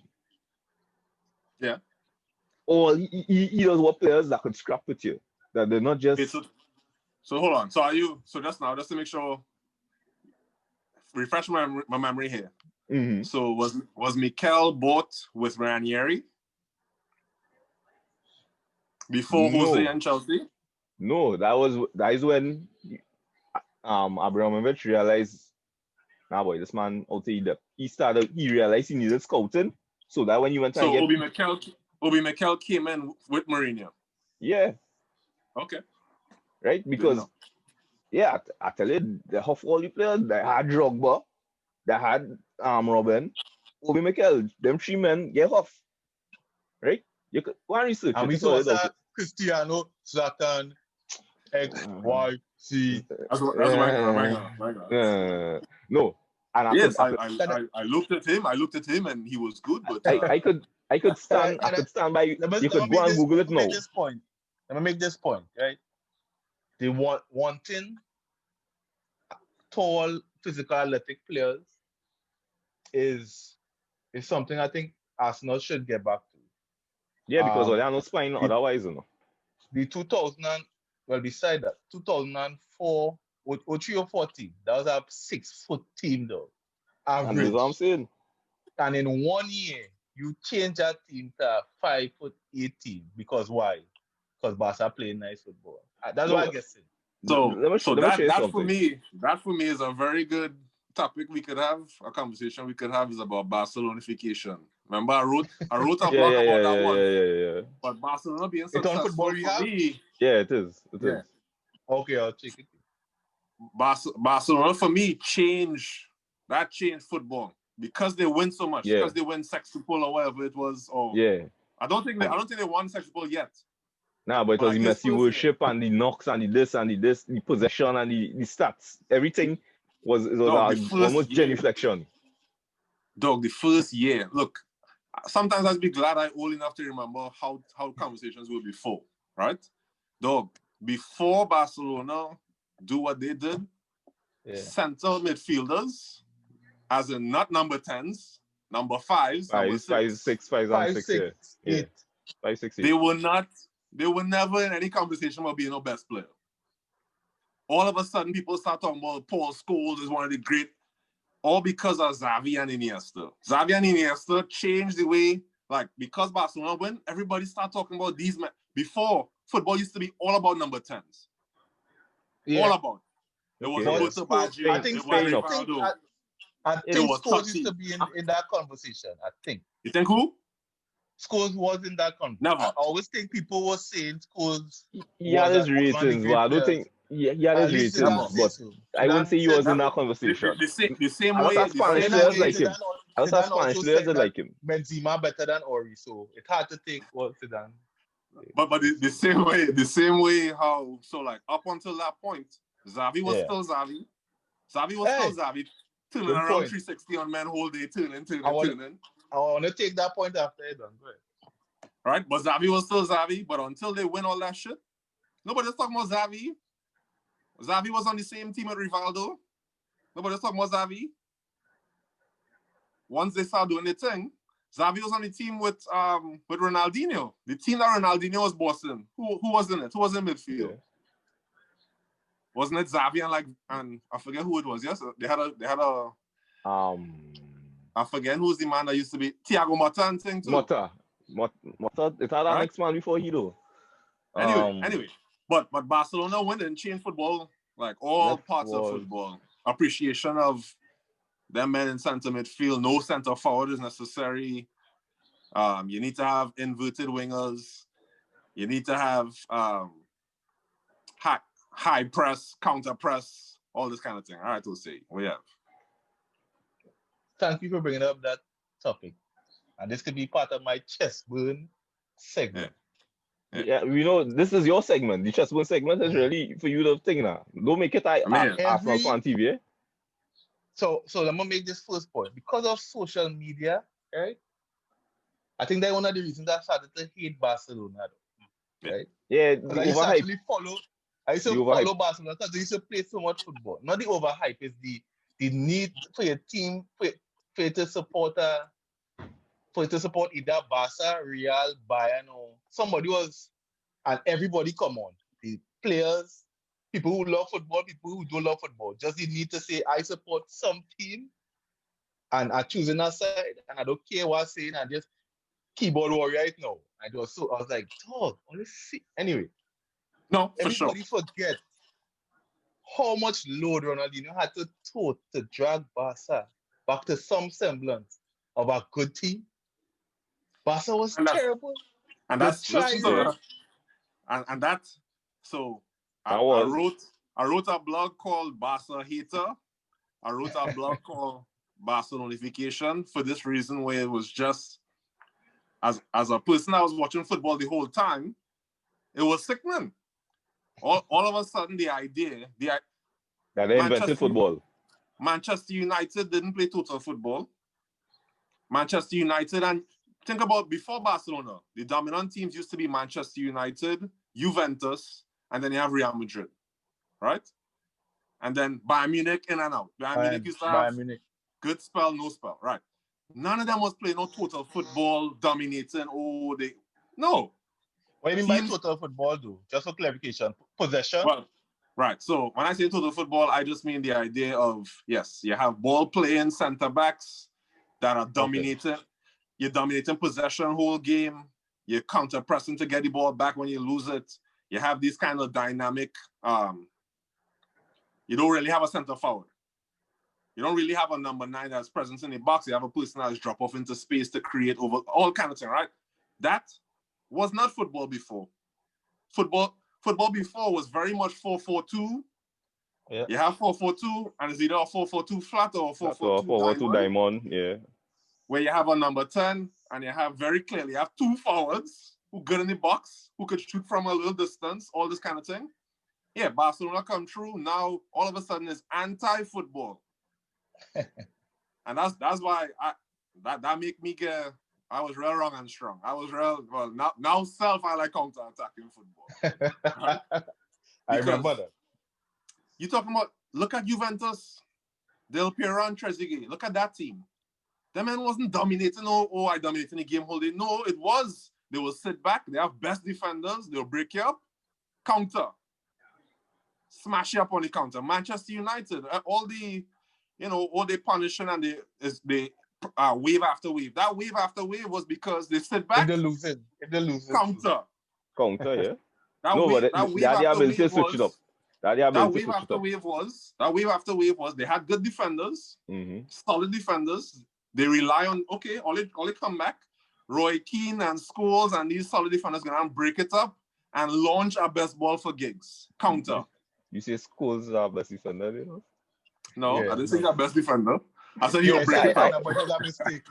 Yeah. Or he does what players that could scrap with you. That they're not just... Okay, so hold on. So just to make sure, refresh my memory here. Mm-hmm. So was Mikel bought with Ranieri before Jose and Chelsea? No, that is when Abramovich realized, nah boy, this man out of depth. He realized he needed scouting. So that when you went to Obi Mikel came in with Mourinho. Yeah. Okay. Right? Because I tell you, they have all the players. They had Drogba, they had Robin, Obi Mikel, them 3 men get off. Right? You could go and research. And we saw that Cristiano, Zlatan, X, Y, C. That's my God. No. And I looked at him and he was good, but I could stand by. You could go and Google it now. Let me make this point, right? They wanting tall, physical, athletic players is something I think Arsenal should get back to. Yeah, because they are not spine otherwise, you know. The beside that, 2004 or 3 or 4 team, that was a 6-foot team though. Average. And that's what I'm saying. And in 1 year, you change that team to a 5'8" team. Because why? Because Barca playing nice football. That's what I guess. That for me is a very good topic we could have, a conversation we could have is about Barcelonification. Remember, I wrote a blog about that one. Yeah. But Barcelona being successful for me. Yeah, it is. Okay, I'll check it. Barcelona for me changed football because they win so much. Because they win sextuple or whatever it was. I don't think they won sextuple yet. Nah, but it was the Messi worship and the knocks and the this, the possession and the stats. Everything was almost genuflection. Dog, the first year, look, sometimes I'd be glad I'm old enough to remember how conversations were before, right? Dog, before Barcelona do what they did, center midfielders, as in not number 10s, number 5s, number 6. 5, 6, 5, and 6, 8. 5, 6, 8. They were never in any conversation about being a best player. All of a sudden, people start talking about Paul Scholes is one of the great, all because of Xavi and Iniesta. Xavi and Iniesta changed the way, like, because Barcelona win, everybody start talking about these men. Before, football used to be all about number 10s. All about. There was Roberto Baggio. I think Scholes used to be in that conversation, I think. You think who? Scholes was in that conversation. Never. I always think people were saying Scholes he had his ratings, but I don't think he had his ratings, but I wouldn't say he was in that conversation. The same way. A lot of Spanish players like him. A lot of Spanish players like him. Benzema better than Ori, so it's hard to take what Zidane. But the same way how, so like up until that point, Xavi was still Xavi. Xavi was still Xavi. Turning around 360 on men whole day, turning. I want to take that point after you're done. Right? But Xavi was still Xavi. But until they win all that shit, nobody's talking about Xavi. Xavi was on the same team with Rivaldo. Nobody's talking about Xavi. Once they start doing their thing, Xavi was on the team with Ronaldinho. The team that Ronaldinho was bossing. Who was in it? Who was in midfield? Yeah. Wasn't it Xavi and I forget who it was? Yes, they had a. I forget who's the man that used to be Thiago Motta and thing too. Motta. It had our next man before he do. Anyway, but Barcelona went and changed football, like all parts of football. Appreciation of them men in center midfield. No center forward is necessary. You need to have inverted wingers. You need to have high press, counter press, all this kind of thing. All right, Osei, we have. Thank you for bringing up that topic. And this could be part of my chest burn segment. Yeah, we know this is your segment. The chest burn segment is really for you to think now. Don't make it Arsenal fan TV. So I'm gonna make this first point. Because of social media, right? I think that's one of the reasons I started to hate Barcelona. Right? Yeah, I used to actually follow Barcelona because they used to play so much football. Not the overhype, it's the need for your team for you to support either Barca, Real, Bayern, or somebody was, and everybody come on. The players, people who love football, people who don't love football. Just you need to say I support some team and I'm choosing a side and I don't care what I'm saying and just keyboard warrior right now. I was like, dog, let's see. Anyway. No, for everybody forget how much load Ronaldinho had to tote to drag Barca back to some semblance of a good team. Barca was terrible. And that's so I wrote a blog called Barca Hater. I wrote a blog called Barca Notification for this reason, where it was just as a person that was watching football the whole time, it was sickening. All of a sudden, the idea that they invented football. Manchester United didn't play total football. Manchester United, and think about before Barcelona, the dominant teams used to be Manchester United, Juventus, and then you have Real Madrid, right? And then Bayern Munich in and out. Bayern Munich used to have good spell, no spell, right? None of them was playing no total football, dominating. No. What do you mean by total football, though? Just for clarification, possession? Well, right. So when I say total football, I just mean the idea of, yes, you have ball-playing center-backs that are dominating. Okay. You're dominating possession whole game. You're counter-pressing to get the ball back when you lose it. You have these kind of dynamic... you don't really have a center-forward. You don't really have a number 9 that's present in the box. You have a person that's drop off into space to create over all kind of thing, right? That was not football before. Football before was very much 4-4-2. Yeah. You have 4-4-2, and it's either a 4-4-2 flat or a 4-4-2 diamond. Yeah. Where you have a number 10, and you have very clearly, you have 2 forwards who get in the box, who could shoot from a little distance, all this kind of thing. Yeah, Barcelona come through. Now, all of a sudden, it's anti-football. And that's why that make me get I was real wrong and strong. I was real now I like counter-attacking football. I remember that. You talking about look at Juventus, Del Piero and Trezeguet. Look at that team. That man wasn't dominating. I dominating the game whole day. No, it was. They will sit back. They have best defenders. They'll break you up. Counter. Smash you up on the counter. Manchester United, all the punishing and they wave after wave. That wave after wave was because they sit back. If they lose. Counter. Counter, yeah. That wave after wave was they had good defenders, solid defenders. They rely on all they come back. Roy Keane and Scholes and these solid defenders gonna break it up and launch our best ball for gigs. Counter. You say Scholes is our best defender, you know? No, I didn't say our best defender. I said he'll break it up. But that's a mistake.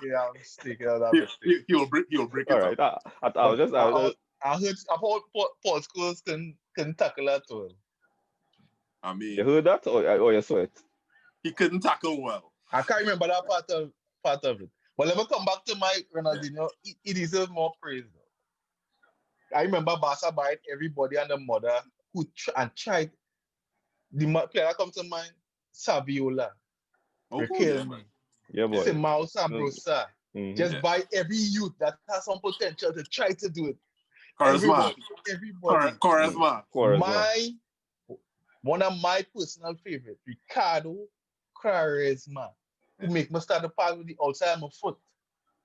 He'll break it all right. up. I heard Paul Scholes can tackle at all. I mean, you heard that or you saw it? He couldn't tackle well. I can't remember that part of it. But let me come back to my Ronaldinho. He deserves more praise though. I remember Barca buying everybody and the mother who tried. The player that comes to mind, Saviola. Yeah, boy. Simao Sabrosa. Just buy every youth that has some potential to try to do it. Charisma. Everybody. Charisma. One of my personal favorites, Ricardo Charisma, who make me start to pass with the outside of my foot.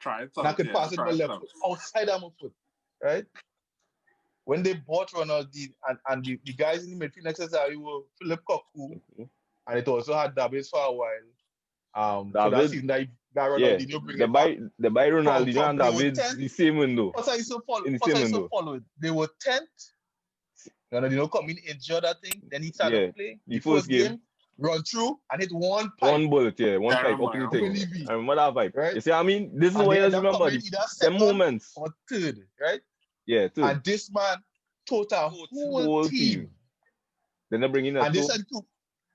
Try it. And I could pass it with my left foot, outside of my foot, right? When they bought Ronaldinho and the guys in the midfield next to Xavi were Philip Cocu, and it also had Davies for a while. So that season that Ronaldinho bring it back. They buy Ronaldinho and Davies the same window. What's I so follow it? They were 10th. Ronaldinho come in, injured that thing. Then he started to play. The first game, run through and hit one pipe. One bullet, one pipe up in the thing. I remember that vibe. Right? You see what I mean? This is what you remember. The moments. Or third, right? Yeah, third. And this man total whole team. Then they bring in and they said too.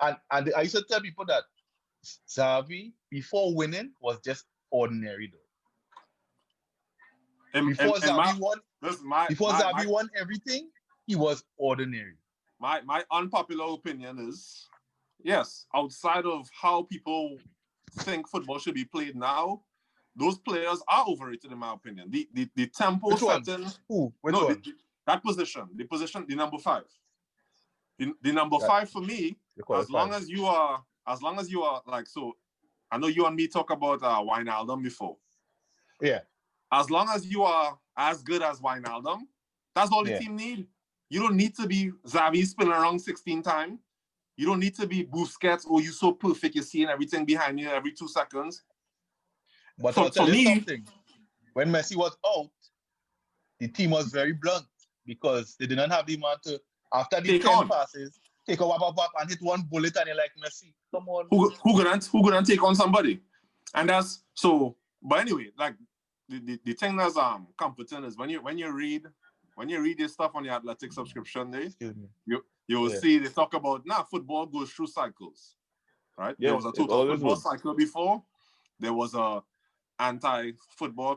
And I used to tell people that Xavi, before winning, was just ordinary though. Before Xavi won everything, he was ordinary. My unpopular opinion is, yes, outside of how people think football should be played now, those players are overrated in my opinion. The tempo setting. That position, the number 5. The number 5 for me, as long as you are like, so I know you and me talk about Wijnaldum before. Yeah. As long as you are as good as Wijnaldum, that's all the team need. You don't need to be Xavi spinning around 16 times. You don't need to be Busquets, you so perfect, you're seeing everything behind you every 2 seconds. But I'll tell you something. When Messi was out, the team was very blunt because they did not have the man to, after the 10 passes, take a wap and hit one bullet and you're like, Messi, come on. Who gonna take on somebody? And that's so. But anyway, like the thing that's comforting is when you read this stuff on the Athletic subscription day, you will see they talk about football goes through cycles, right? There was a total football cycle before. There was a anti-football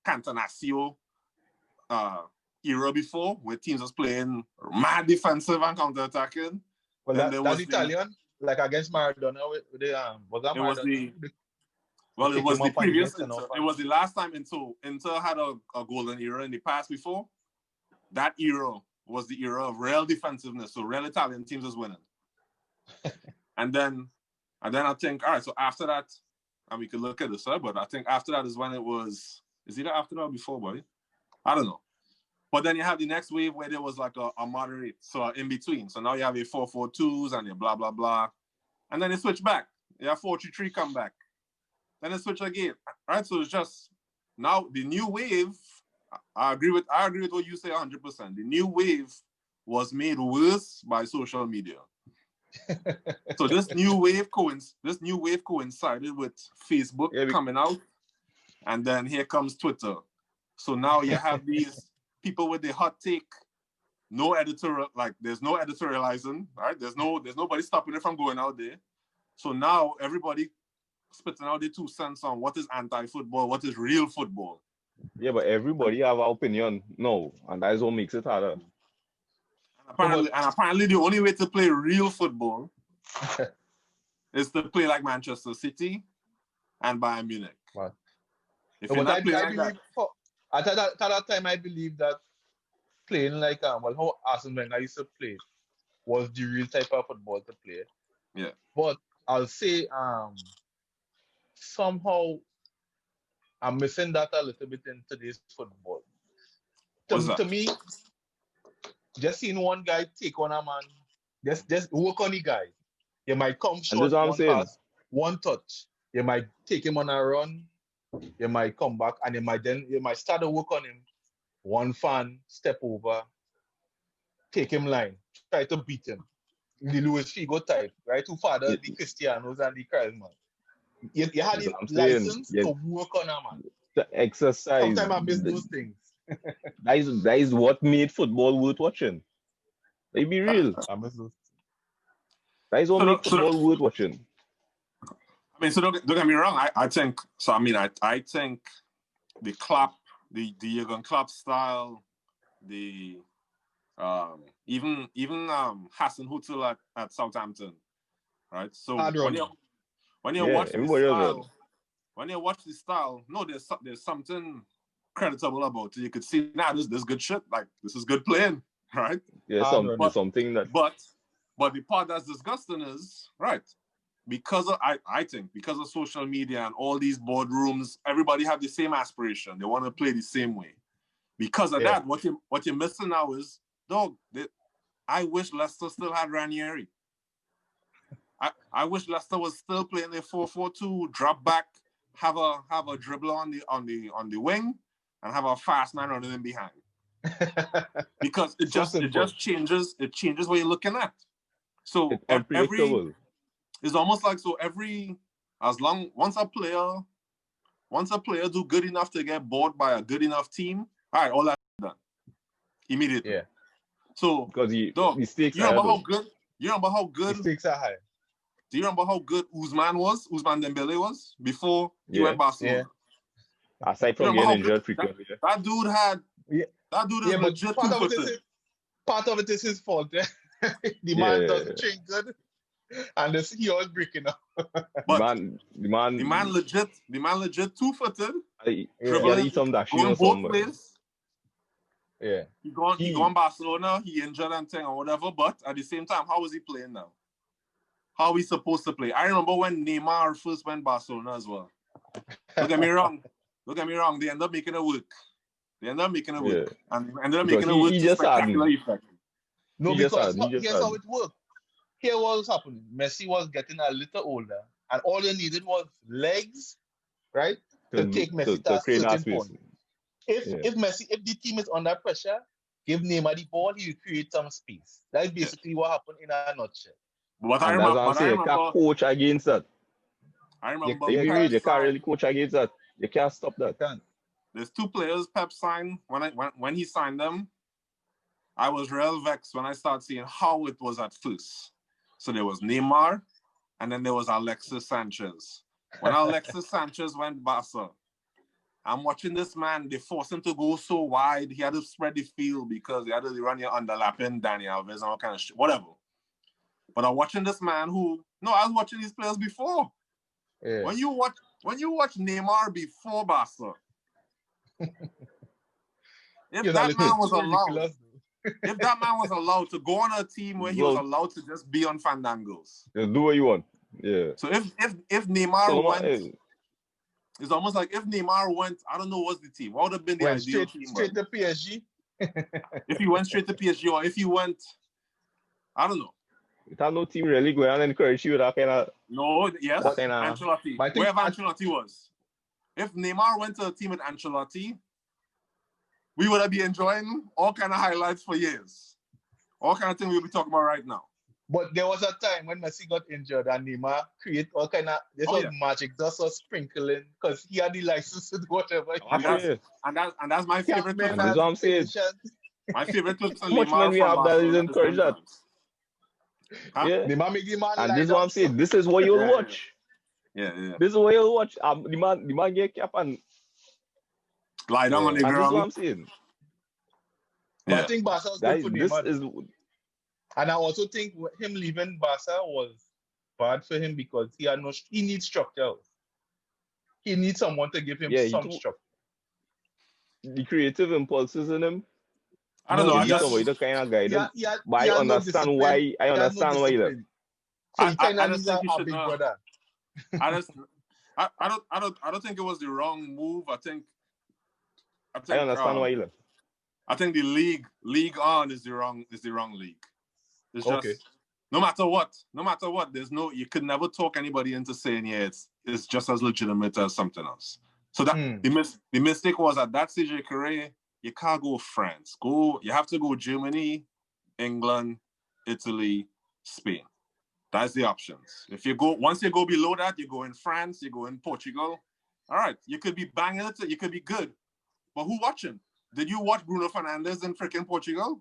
Cantanaccio era before, where teams was playing mad defensive and counter-attacking. Well, that's Italian, like against Maradona. It was the previous. It was the last time Inter had a golden era in the past before. That era was the era of real defensive-ness, so real Italian teams was winning. and then I think, all right, so after that, and we could look at this, but I think after that is when it was, is either after that or before, boy? I don't know. But then you have the next wave where there was like a moderate, so in between. So now you have your 4-4-2s and your blah, blah, blah. And then they switch back. You have 4-3-3 come back. Then they switch again. Right? So it's just, now the new wave, I agree with what you say 100%. The new wave was made worse by social media. So this new wave coincided with Facebook coming out, and then here comes Twitter. So now you have these people with the hot take, no editorial, like there's no editorializing, right? There's nobody stopping it from going out there. So now everybody spitting out their 2 cents on what is anti-football, what is real football. Yeah, but everybody have an opinion. No, and that is what makes it harder. Apparently, the only way to play real football is to play like Manchester City and Bayern Munich. What? If No, you're but not playing I like believe at that time I believe that playing like how Arsene Wenger used to play was the real type of football to play. Yeah. But I'll say somehow I'm missing that a little bit in today's football. What's that? To me, just seeing one guy take on a man, just work on the guy. You might come And short, that's what I'm one saying. pass, one touch. You might take him on a run. You might come back, and you might start to work on him. One fan, step over, take him line, try to beat him. The Luis Figo type, right? Who father the Cristianos and the Griezmann. You had That's the what I'm saying. license Yeah, to work on a man. the exercise. Sometimes I miss those things. That is what made football worth watching. Let's be real. I miss those. That is what made football worth watching. I mean, so don't get me wrong. I think so. I mean, I think the Klopp, the Jurgen Klopp style, the even Hassan Hutel at Southampton, right? So when you watch the style, when you watch the style, no, there's something creditable about it. You could see this good shit. Like this is good playing, right? Yeah, something that. But the part that's disgusting is right. Because of, I think because of social media and all these boardrooms, everybody have the same aspiration. They want to play the same way. Because of that, what you're missing now is, dog, I wish Leicester still had Ranieri. I wish Leicester was still playing their 4-4-2, drop back, have a dribble on the wing, and have a fast man running in behind. Because it just changes what you're looking at. So it's unpredictable. It's almost like once a player do good enough to get bought by a good enough team, all right, all that's done immediately. Yeah. So because the stakes you remember how good the stakes are high. Do you remember how good Ousmane Dembele was before he went Barcelona? Yeah. Aside from getting injured frequently. That dude is legit two-footed. Part of it is his fault. The man doesn't train good. And he always breaking up. But the man legit two-footed. Dribbling, going both ways. Yeah. He gone Barcelona, he injured and thing or whatever, but at the same time, how is he playing now? How is he supposed to play? I remember when Neymar first went Barcelona as well. Don't get me wrong. They end up making it work. And ended up making it work to spectacular effect. No, because here's how it worked. Here what was happening. Messi was getting a little older, and all they needed was legs, right? To take Messi to a certain point. If the team is under pressure, give Neymar the ball, he will create some space. That's basically what happened in a nutshell. But I remember, you can't coach against that. I remember you can't really coach against that. You can't stop that. There's two players Pep signed. When he signed them, I was real vexed when I started seeing how it was at first. So there was Neymar, and then there was Alexis Sanchez. When Alexis Sanchez went Barca, I'm watching this man, they forced him to go so wide, he had to spread the field because he had to run your underlapping Dani Alves and all kind of shit, whatever. But I'm watching this man I was watching these players before. Yeah. When you watch Neymar before Barca, if that man was allowed to go on a team where he was allowed to just be on fandangos. Just do what you want. Yeah. So if Neymar went, it's almost like if Neymar went, I don't know what's the team. What would have been the ideal team? Straight to PSG. If he went straight to PSG, or if he went, I don't know. It had no team really going on and encourage you that kind of. No, yes, Ancelotti. Wherever Ancelotti was. If Neymar went to a team with Ancelotti, we would have been enjoying all kind of highlights for years. All kind of things we'll be talking about right now. But there was a time when Messi got injured and Neymar create all kind of magic, just was sprinkling because he had the license to do whatever. And that's my favorite. That's what I'm saying. My favorite clips on Neymar. Much when we have that is encourage that. Huh? Yeah. Neymar make the man and this is what I'm saying. This is what you'll watch. Yeah. This is what you'll watch. The man get cap and lie down on the And this is what ground. I'm saying. But Yeah. I think Barca was good for This Neymar. is And I also think him leaving Barca was bad for him because he needs structure. He needs someone to give him some structure. the creative impulses in him. I don't know. He I needs just somebody to kind of guide him. But he I has no understand discipline. why. I He has no understand why he left. discipline. So he kind I of just needs a think he should big not. brother. I don't think it was the wrong move. I think I understand why he left. I think the league on is the wrong league. It's just Okay. no matter what, you could never talk anybody into saying it's just as legitimate as something else. So that the mistake was at that stage of your career, you can't go France. You have to go Germany, England, Italy, Spain. That's the options. Once you go below that, you go in France, you go in Portugal. All right, you could be banging it, you could be good. But who watching? Did you watch Bruno Fernandes in freaking Portugal?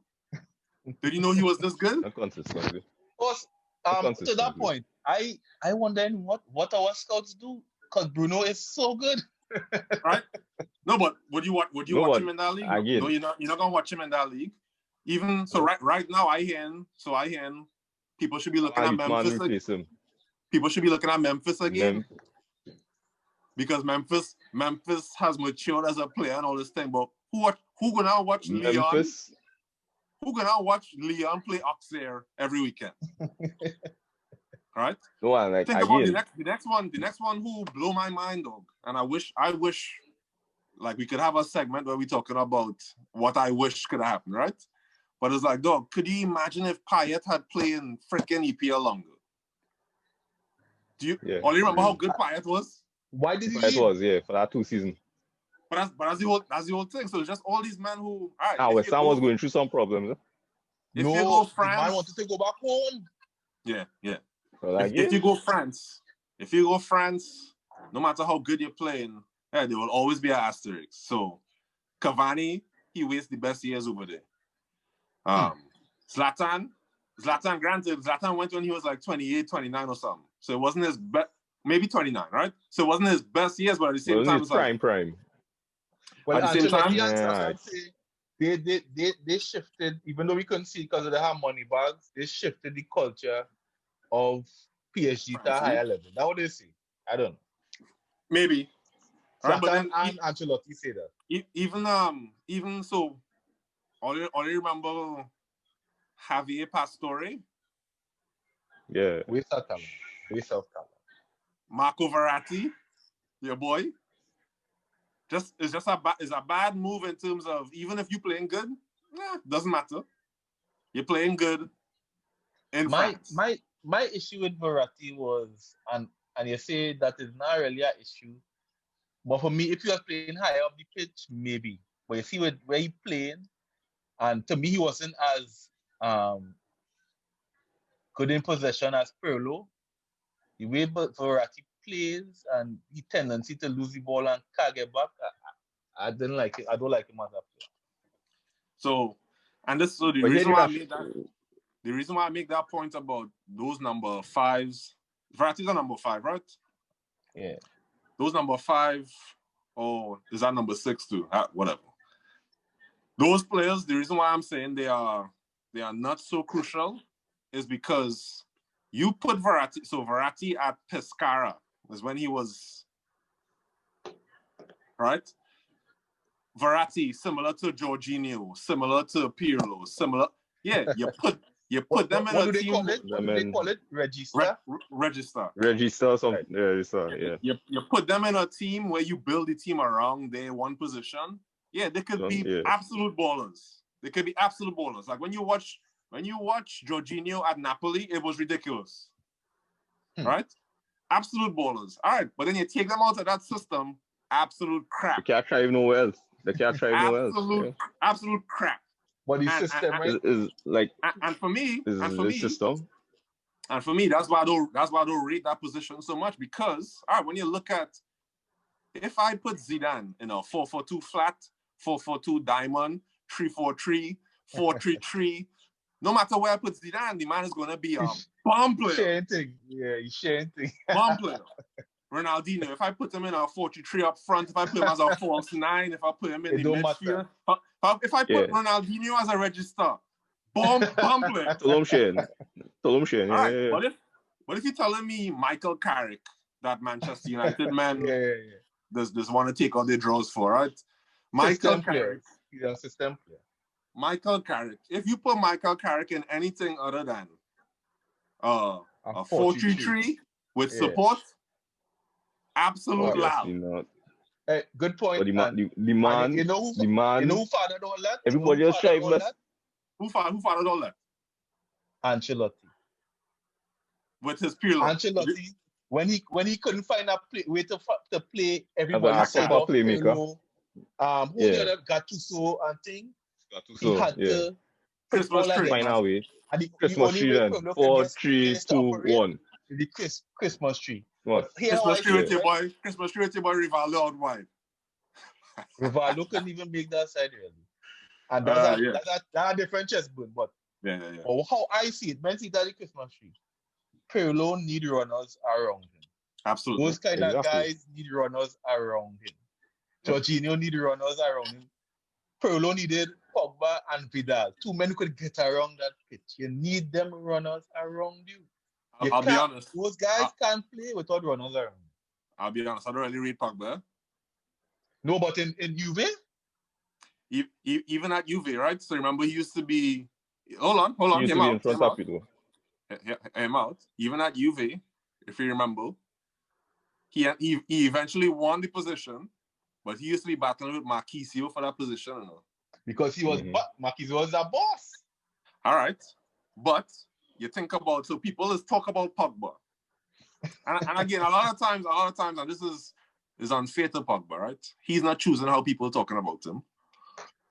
Did you know he was this good? Not consistently. To that point, I wonder what our scouts do because Bruno is so good. Right? No, but would you watch him in that league? Again. No, you're not gonna watch him in that league. Even so, right now I hear people should be looking at Memphis. People should be looking at Memphis again. Because Memphis has matured as a player and all this thing. But who gonna watch Memphis? Leon? Who gonna watch Leon play Auxerre every weekend? Right? No one like think again. about the next one who blew my mind, dog. And I wish like we could have a segment where we're talking about what I wish could have happened, right? But it's like, dog, could you imagine if Payet had played in freaking EPL longer? Do you only remember how good Payet was? Why did he leave? It was, for that 2 seasons. But that's the whole thing. So it's just all these men who West Ham was going through some problems. If you go France, the man wanted to go back home. Yeah. Well, if you go France, no matter how good you're playing, there will always be an asterisk. So Cavani, he wastes the best years over there. Zlatan, granted, Zlatan went when he was like 28, 29 or something. So it wasn't his best, maybe 29, right? So it wasn't his best years, but at the same time, it's prime. Well, at the same time, they shifted, even though we couldn't see because they have money bags, they shifted the culture of PSG to a higher level. That's what they say. I don't know. Maybe. Right, but then Ancelotti say that. Even so, all you remember Javier Pastore? Yeah. Waste of talent. Marco Verratti, your boy. It's a bad move in terms of even if you're playing good, doesn't matter. You're playing good in France. My issue with Verratti was, and you say that is not really an issue, but for me, if you are playing higher up the pitch, maybe. But you see where he playing, and to me, he wasn't as good in possession as Pirlo. The way Verratti plays and the tendency to lose the ball and can't get back, I didn't like it. I don't like him as a player. So the reason why I make that point about those number fives, Verratti's a number 5, right? Yeah. Those number 5, or is that number 6 too? Whatever. Those players, the reason why I'm saying they are not so crucial is because you put Verratti. So Verratti at Pescara was when he was right. Verratti, similar to Jorginho, similar to Pirlo, similar. Yeah, you put them in a team. What do they call it? Register? Register. Register something. Yeah. You put them in a team where you build the team around their one position. Yeah, they could be absolute ballers. They could be absolute ballers. Like when you watch Jorginho at Napoli, it was ridiculous. Right? Absolute ballers. All right, but then you take them out of that system, absolute crap. They can't try nowhere else. Absolute crap. But the system is like and for me, system. And for me, that's why I don't rate that position so much because when you look at if I put Zidane in a 4-4-2 flat, 4-4-2 diamond, 3-4-3, 4-3-3, no matter where I put Zidane, the man is gonna be a bomb player. He's sharing thing. Bomb player. Ronaldinho, if I put him in a 4-3 up front, if I put him as a false 9, if I put him in It the don't midfield, matter. if I put Ronaldinho as a register, bomb play. Tolom Shane. All right, but if you're telling me Michael Carrick, that Manchester United man, does want to take out their draws for, right? Michael Carrick. He's a system player. Michael Carrick. If you put Michael Carrick in anything other than a 4-3-3 with support, absolute loud. Not. Hey, good point. But the man, you know who fathered all that? Everybody else tried best. Who fathered all that? Ancelotti. With his Pirlo. Ancelotti, when he couldn't find a way to play everybody side off playmaker. Who the other Gattuso and thing. He had to Christmas tree. Find our way. Christmas tree then. 4, 3, 2, 1. The Christmas tree. What? Christmas tree with your boy. Christmas tree with your boy Rivaldo out wide. Rivaldo couldn't even make that side really. And that's a different chessboard, but how I see it, Man City the Christmas tree. Pirlo need runners around him. Absolutely. Those kind of guys need runners around him. Jorginho need runners around him. Pirlo needed Pogba and Vidal. 2 men who could get around that pitch. You need them runners around you. I'll be honest. Those guys can't play without runners around. I'll be honest. I don't really rate Pogba. No, but in Juve? Even at Juve, right? So remember he used to be... Hold on. He used to be in front of you. Him out. Even at Juve, if you remember, he eventually won the position, but he used to be battling with Marquisio for that position. You know? Because he was Marquisio was a boss. All right. But you think about, so people talk about Pogba. And again, a lot of times, and this is unfair to Pogba, right? He's not choosing how people are talking about him.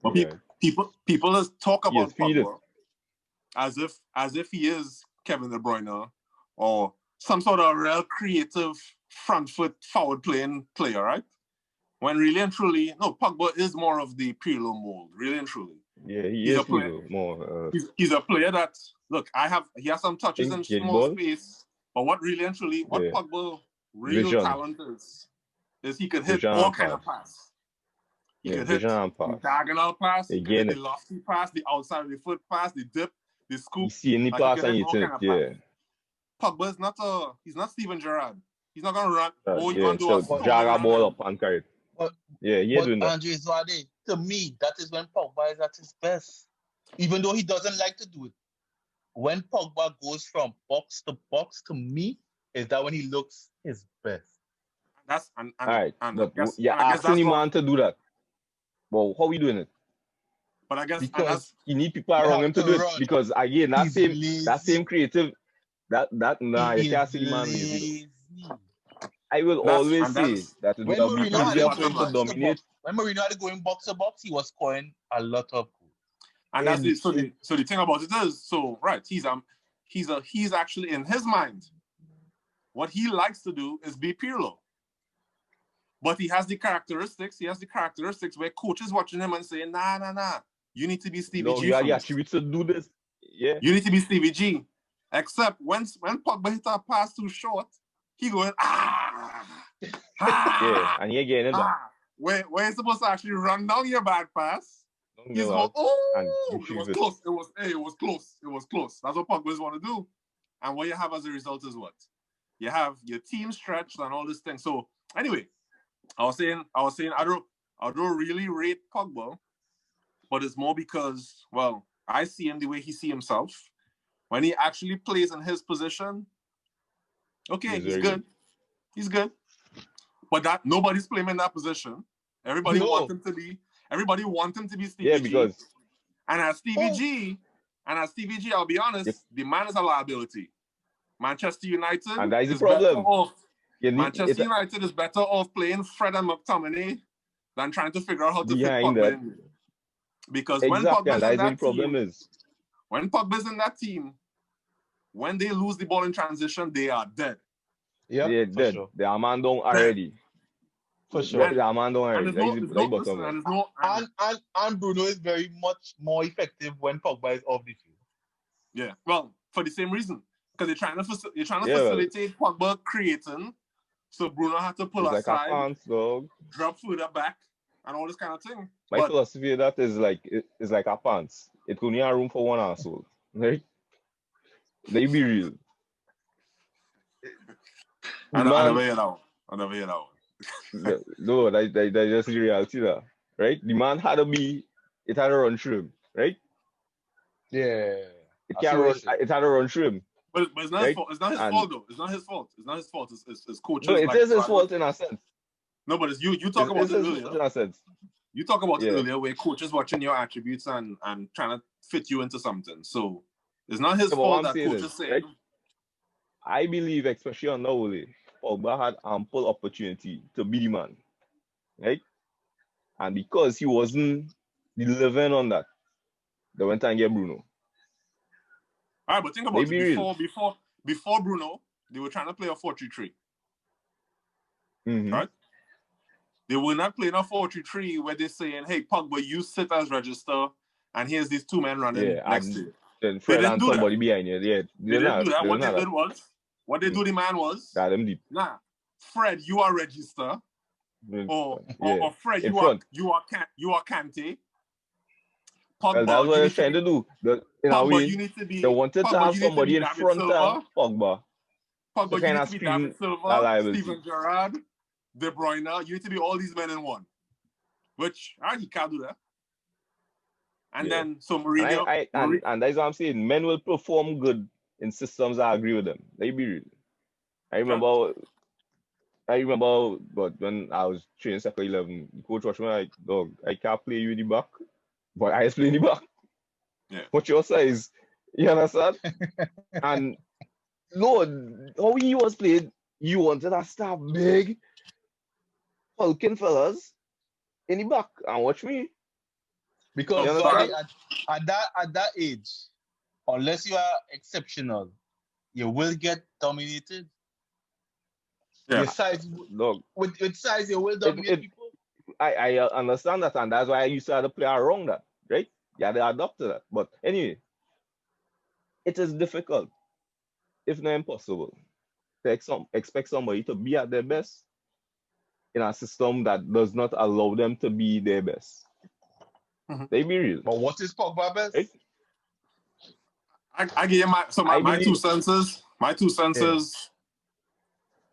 But people talk about Pogba as if he is Kevin De Bruyne or some sort of real creative front foot forward playing player, right? When really and truly, no, Pogba is more of the Pirlo mold, really and truly. Yeah, he's a player more. He's a player that, look, he has some touches in small space, but what really and truly, what Pogba real talent is he could hit all kind of pass. He could hit the diagonal pass, the lofty pass, the outside of the foot pass, the dip, the scoop. You see any pass and you think, Pogba is he's not Steven Gerrard. He's not going to run. Jara ball up and carry it. Doing that. Andre Zwade, to me, that is when Pogba is at his best. Even though he doesn't like to do it. When Pogba goes from box, to me, is that when he looks his best. That's asking him man to do that. Well, how are we doing it? But I guess because you need people around him to do it. Because again, that same creative, you can't see man lazy. I will always say that it would have been easier for him to dominate. When Mourinho had to go in box to box, he was scoring a lot of goals. And that's it. So the thing about it is, he's actually in his mind, what he likes to do is be Pirlo. But he has the characteristics where coaches watching him and saying, nah, you need to be Stevie G. You actually to do this. Yeah. You need to be Stevie G. Except when Pogba hit a pass too short, he going, yeah, and he again where he's supposed to actually run down your bad pass. He's going, it was close. It was close. That's what Pogba's want to do. And what you have as a result is what? You have your team stretched and all this thing. So anyway, I was saying I don't really rate Pogba, but it's more because, well, I see him the way he see himself. When he actually plays in his position, okay, he's good. He's good. But that nobody's playing in that position. Everybody wants him to be Stevie G. Because and as Stevie G, I'll be honest, the man is a liability. Manchester United and that is the problem. Manchester United is better off playing Fred and McTominay than trying to figure out how to fit Pogba in. Because when Pogba's in that team, when they lose the ball in transition, they are dead. Yeah, they're dead. Sure. They are man down already. For sure. They are man down already. And Bruno is very much more effective when Pogba is off the field. Yeah, well, for the same reason. Because they're trying to facilitate Pogba creating So Bruno had to pull It's like a aside, pants, dog. drop further back, and all this kind of thing. My But philosophy of that is like it's like a pants. It only have room for one asshole. Right? They be real. I Man, never hear that one. I never hear that one. no, that's just the reality there. Right? The man had to be it had to run through him, right? Yeah. It I see can't what run you're saying. it had to run through him. But it's not his Right? fault. It's not his And fault though. It's not his fault. It's not his fault. It's coaches no, it like is his Zwade. fault in a sense. No, but it's you talk It about is it his fault earlier. in a sense. You talk about it Yeah. earlier where coaches watching your attributes and trying to fit you into something. So it's not his Yeah, but what fault I'm that saying coaches is, say. right? I believe, especially on Ole, Pogba had ample opportunity to be the man, right? And because he wasn't delivering on that, they went and get Bruno. All right, but think about They it. be real. Before Bruno, they were trying to play a 4-3-3, Mhm. right? They were not playing a 4-3-3 where they're saying, "Hey, Pogba, you sit as register, and here's these two men running Yeah, next and to you." then Fred didn't and do that. somebody behind you. Yeah, They didn't do that. they What didn't they have did was, what they do the man was, that them deep. nah, Fred, you are register, or Fred, in you front. are Kante. Well, Pogba, that's what you they're need to trying be to do. In a Pogba, way, you need to be they wanted to Pogba, have you need to somebody be in David front of Silva. Pogba to Pogba, you kind need of to be David screen that Silva, liability. Steven Gerrard, De Bruyne. You need to be all these men in one. Which he can't do that. And Yeah. then so Mourinho, And that's what I'm saying. Men will perform good in systems I agree with them. They be real. I remember, but when I was training second 11, the coach was like, "Dog, I can't play you in the back, but I just play in the back. Yeah. What's your size? You understand?" And Lord, how he was playing, you wanted to start big, hulking fellas in the back and watch me. Because You Zwade, understand? at that age, unless you are exceptional, you will get dominated. Yeah. Your size, Dog, with size, you will dominate people. I understand that, and that's why I used to have to play around that, right? You had to adapt to that. But anyway, it is difficult, if not impossible, to expect somebody to be at their best in a system that does not allow them to be their best. Mm-hmm. They be real. But what is Pogba best? Right? I give you my 2 senses. My 2 senses. Yeah.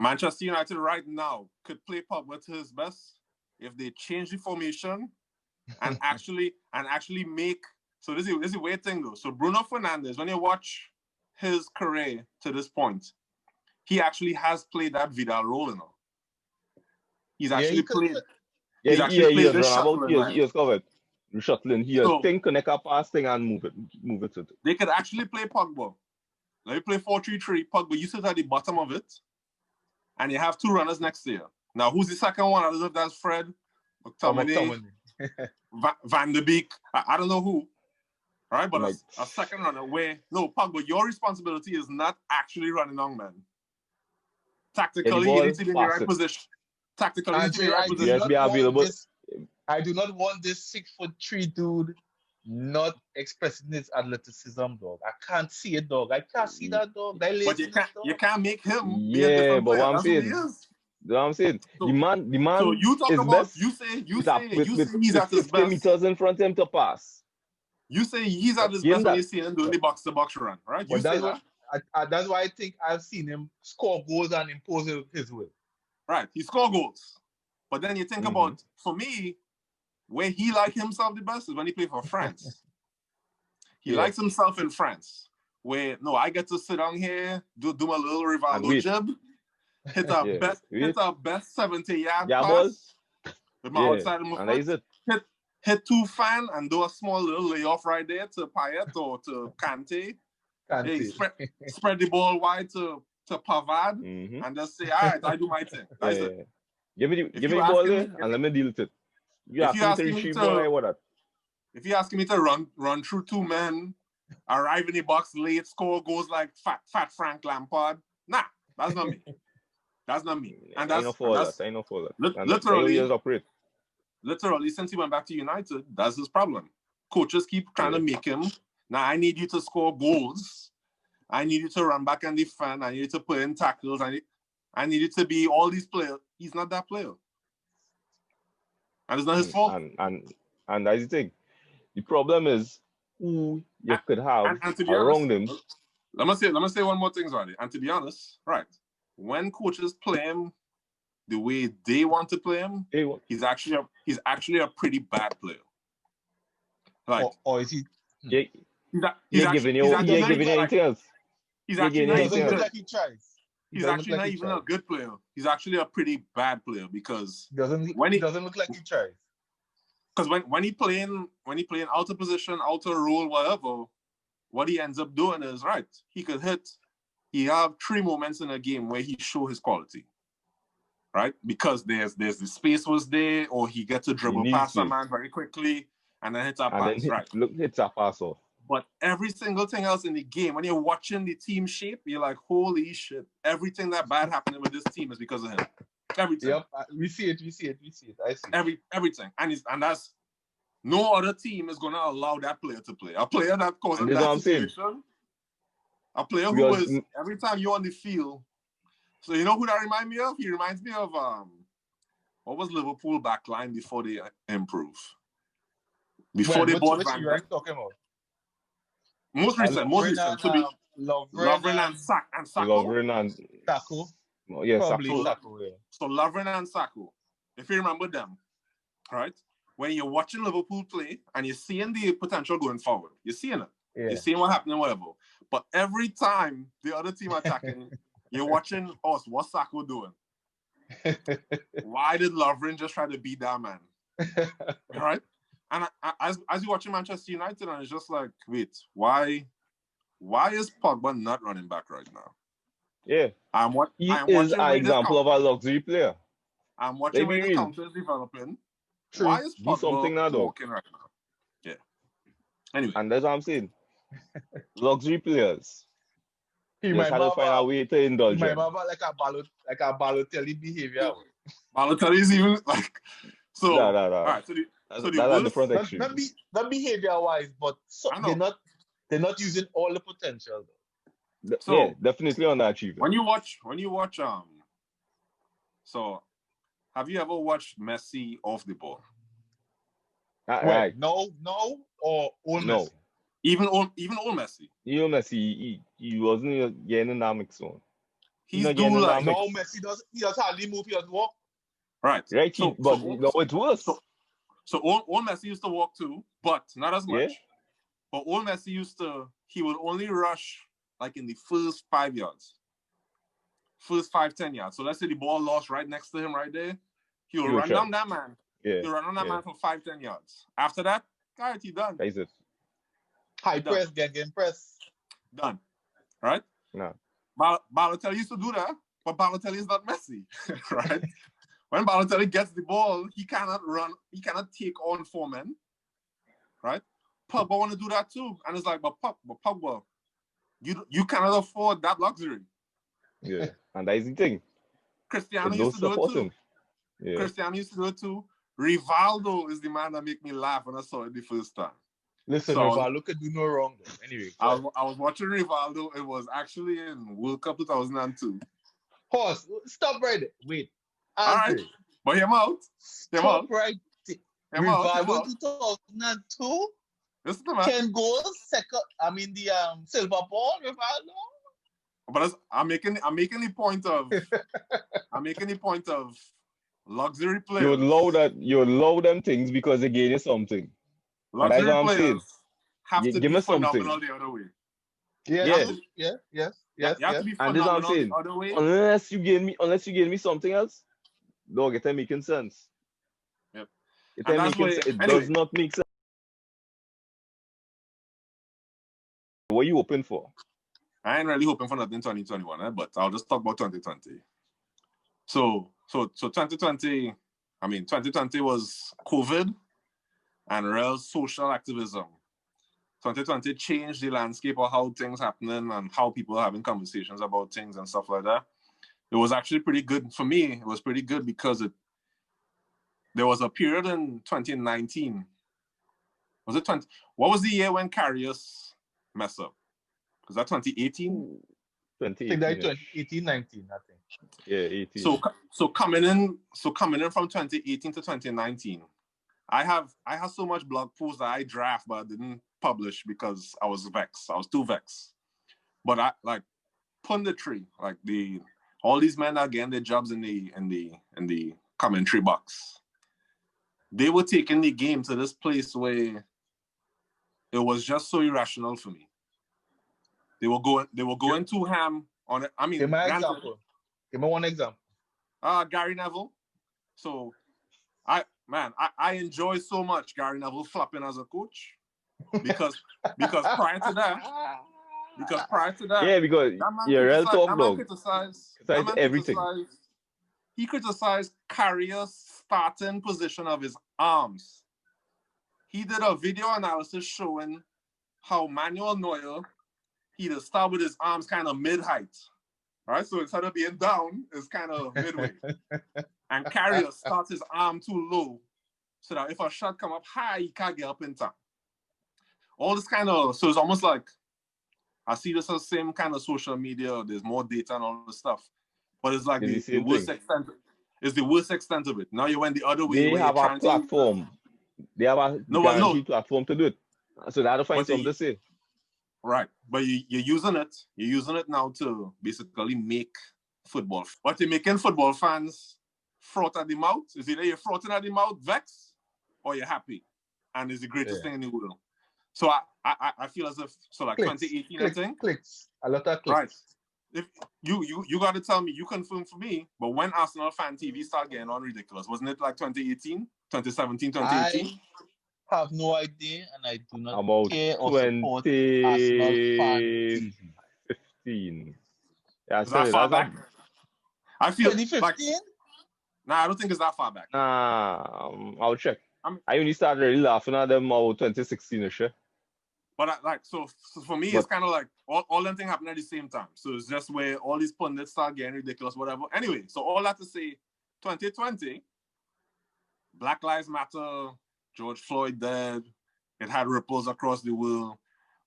Manchester United right now could play Pogba to his best if they change the formation and actually make. So this is a weird thing though. So Bruno Fernandes, when you watch his career to this point, he actually has played that Vidal role now. He's actually played. He has run about. He has covered. Shuttling. He has think, connect a pass thing and move it to it. They could actually play Pogba. Let me play 4-3-3. Pogba, you sit at the bottom of it, and you have 2 runners next to you. Now, who's the second one? I don't know if that's Fred, McTominay, Van de Beek. I don't know who. All right, but a second runner where, no, Pogba, your responsibility is not actually running on man. Tactically, you need to be in the right position. Tactically, you need to be in the right position. Just be available. I do not want this 6'3" dude not expressing his athleticism, dog. I can't see it, dog. I can't see that, dog. But you can't make him be a different player. What I'm saying. What I'm saying. So, the man so you talk is about best. you say with he's at his 50 best. meters in front of him to pass. You say he's at his best when you see him doing the box-to-box run, right? You say that. That's why I think I've seen him score goals and impose his will. Right, he score goals. But then you think about, for me, where he likes himself the best is when he played for France. He likes himself in France, where, no, I get to sit down here, do my little Rivaldo jib, hit a best 70-yard pass with my outside of my foot, hit 2 fan and do a small little layoff right there to Payet or to Kante. Hey, spread the ball wide to Pavard and just say, all right, I do my thing. That's it. Give me the ball there and let me deal with it. If you're asking me to run through 2 men, arrive in the box late, score goals like fat Frank Lampard, nah, that's not me. That's not me. And I know for that. Literally, since he went back to United, that's his problem. Coaches keep trying to make him. Now I need you to score goals. I need you to run back and defend. I need you to put in tackles. I needed to be all these players. He's not that player. And it's not his fault. And that's the thing. The problem is who you could have and to be around honest, him. Let me say one more thing, Zwade. And to be honest, right, when coaches play him the way they want to play him, he's actually a pretty bad player. Like, or is he? He's giving you anything else. He's actually not even good. Like he tries. He's actually not even a good player. He's actually a pretty bad player because he doesn't look like he tries. Because when he playing out of position, out of role, whatever, what he ends up doing is right. He could hit. He have 3 moments in a game where he show his quality, right? Because there's the space was there, or he gets a dribble past a man very quickly and then hits a pass, right? Hits a pass off. But every single thing else in the game, when you're watching the team shape, you're like, holy shit! Everything that bad happening with this team is because of him. Everything. Yep, we see it. I see. Everything, and that's no other team is gonna allow that player to play. A player that causes that situation. A player who is every time you're on the field. So you know who that reminds me of? He reminds me of what was Liverpool backline before they improve? Before they bought Van Dijk. Talking about? Most recent. To be Lovren and Sacco. Lovren and Sacco. Yeah, probably Sacco. Yeah. So Lovren and Sacco, if you remember them, right? When you're watching Liverpool play and you're seeing the potential going forward, you're seeing it. Yeah. You're seeing what happening, whatever. But every time the other team attacking, you're watching what's Sacco doing? Why did Lovren just try to beat that man? Right? And as you're watching Manchester United, and it's just like, wait, why is Pogba not running back right now? Yeah. He is an example of a luxury player. I'm watching where the counter is developing. True. Why is Pogba walking right now? Yeah. Anyway. And that's what I'm saying. Luxury players. He just had to find a way to indulge him. Like a Balotelli behavior. Balotelli's even like so. No. All right, so the different extreme. Not behavior wise, but they're not using all the potential though. So yeah, definitely unachievable. When you watch so have you ever watched Messi off the ball? Right. No, or old Messi. Even old Messi. Even Messi, he wasn't getting in that mix on. He's doing like no, Messi he does hardly move, he does walk. Right. But it was. So old Messi used to walk too, but not as much. Yeah. But old Messi he would only rush like in the first 5 yards. First 5-10 yards. So let's say the ball lost right next to him right there. He will run down that man. Yeah. He'll run on that man for 5-10 yards. After that, guys, he done. That's it. High press, getting press. Done. Right? No. Balotelli used to do that, but Balotelli is not Messi. Right? When Balotelli gets the ball, he cannot run. He cannot take on 4 men. Right? Pogba want to do that too. And it's like, but Pogba, you cannot afford that luxury. Yeah. And that's the thing. Cristiano used to do it too. Yeah. Cristiano used to do it too. Rivaldo is the man that make me laugh when I saw it the first time. Listen, Rivaldo could do no wrong though. Anyway, I was watching Rivaldo. It was actually in World Cup 2002. Pause. Stop right there. Wait. All right. But him out. Stop right there. Rivaldo 2002? Listen to me. 10 goals, the silver ball, Rivaldo. But I'm making the point of luxury players. You allow them things because they gain you something. Luxury players have to be phenomenal the other way. Yes. You have to be phenomenal the other way. Unless you gain me something else, no, get them making sense. Yep. It does not make sense. What are you hoping for? I ain't really hoping for nothing in 2021, but I'll just talk about 2020. So 2020, 2020 was COVID and real social activism. 2020 changed the landscape of how things happening and how people are having conversations about things and stuff like that. It was actually pretty good for me. It was pretty good because there was a period in 2019. Was it 20? What was the year when Karius messed up? Was that 2018? think that 2018. 2018, 19, I think. Yeah, 18. So coming in from 2018 to 2019, I have so much blog posts that I draft but I didn't publish because I was vexed. I was too vexed. But I like punditry, like all these men are getting their jobs in the commentary box. They were taking the game to this place where it was just so irrational for me. They were going too ham on it. I mean, Give me an example. Give me one example. Gary Neville. So I enjoy so much Gary Neville flopping as a coach because prior to that, yeah, because you're real talk, dog. Criticized everything. He criticized Carrier's starting position of his arms. He did a video analysis showing how Manuel Neuer, he'd start with his arms kind of mid-height. Right? So instead of being down, it's kind of midway. And Carrier starts his arm too low so that if a shot come up high, he can't get up in time. All this kind of, so it's almost like, I see this as the same kind of social media. There's more data and all this stuff. But it's like the worst extent. It's the worst extent of it. Now you went the other way. They have a platform. They have a guaranteed platform to do it. So that'll find something to say. Right. But you're using it. You're using it now to basically make football. But you're making football fans froth at the mouth. Is either you're frothing at the mouth, vexed, or you're happy. And it's the greatest thing in the world. So I feel as if, so like clicks, 2018, I think. Clicks. A lot of clicks. Right. If you got to tell me, you confirm for me, but when Arsenal fan TV started getting on ridiculous, wasn't it like 2018, 2017, 2018? I have no idea, and I do not about care or support Arsenal fan TV. 15. Yeah, is that far back? I feel 2015? like, nah, I don't think it's that far back. I'll check. I only started really laughing at them about 2016-ish. But so for me, it's kind of like all them things happen at the same time. So it's just where all these pundits start getting ridiculous, whatever. Anyway, so all that to say, 2020, Black Lives Matter, George Floyd dead, it had ripples across the world,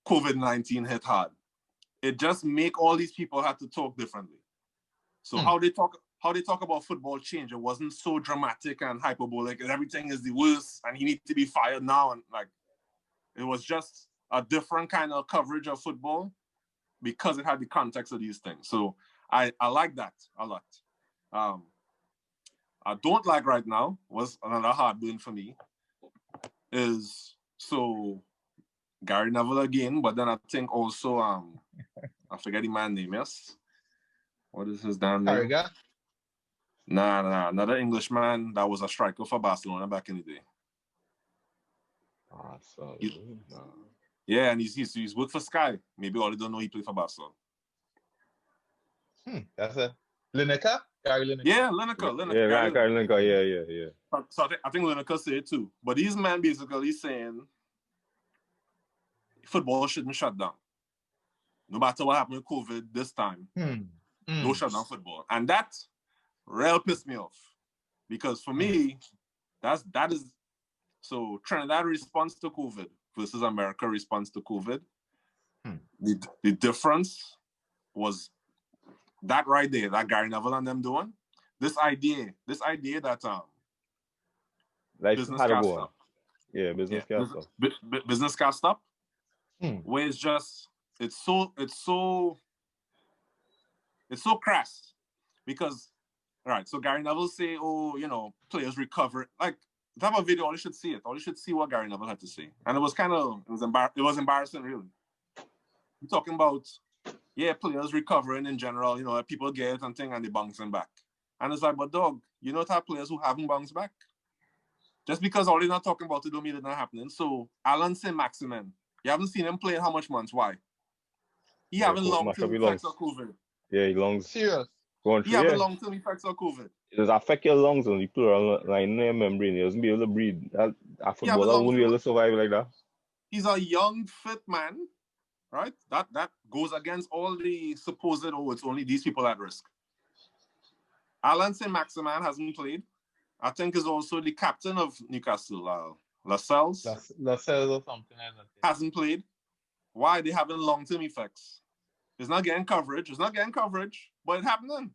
COVID-19 hit hard. It just make all these people have to talk differently. So how they talk about football change, it wasn't so dramatic and hyperbolic, and everything is the worst, and he needs to be fired now, and like it was just a different kind of coverage of football because it had the context of these things. So I like that a lot. I don't like right now, was another heartburn for me, is so Gary Neville again, but then I think also, I forget the man's name, yes? What is his damn name? Carragher? Nah, another Englishman that was a striker for Barcelona back in the day. Yeah, and he's worked for Sky. Maybe all they don't know he played for Barcelona. That's a Lineker? Gary Lineker. Yeah, Lineker. Yeah, Gary Lineker. Yeah. So I think Lineker said it too. But these men basically saying football shouldn't shut down. No matter what happened with COVID this time, no shut down football. And that real pissed me off. Because for me, that is so Trinidad response to COVID versus America response to COVID. The difference was that right there, that Gary Neville and them doing. This idea that business can't stop. Yeah, business can't stop. Business can't stop. Where it's just it's so crass. Because so Gary Neville say, players recover. Like that have a video, all you should see it. All you should see what Gary Neville had to say. And it was embarrassing really. We're talking about players recovering in general, people get it and thing and they bouncing back. And it's like, but dog, you know have players who haven't bounced back. Just because all they're not talking about it don't mean it's not happening. So Alan Saint-Maximin, you haven't seen him playing how much months? Why? He having long-term effects of COVID. Yeah, he lungs. Serious. He having long-term effects of COVID. It does affect your lungs on the pleural lining membrane. He doesn't be able to breathe. A footballer won't be able to survive like that. He's a young, fit man, right? That goes against all the supposed, it's only these people at risk. Alan Saint-Maximin hasn't played. I think is also the captain of Newcastle, Lascelles. Lascelles or something like that. Hasn't played. Why? They having long-term effects. It's not getting coverage. It's not getting coverage, but it's happening.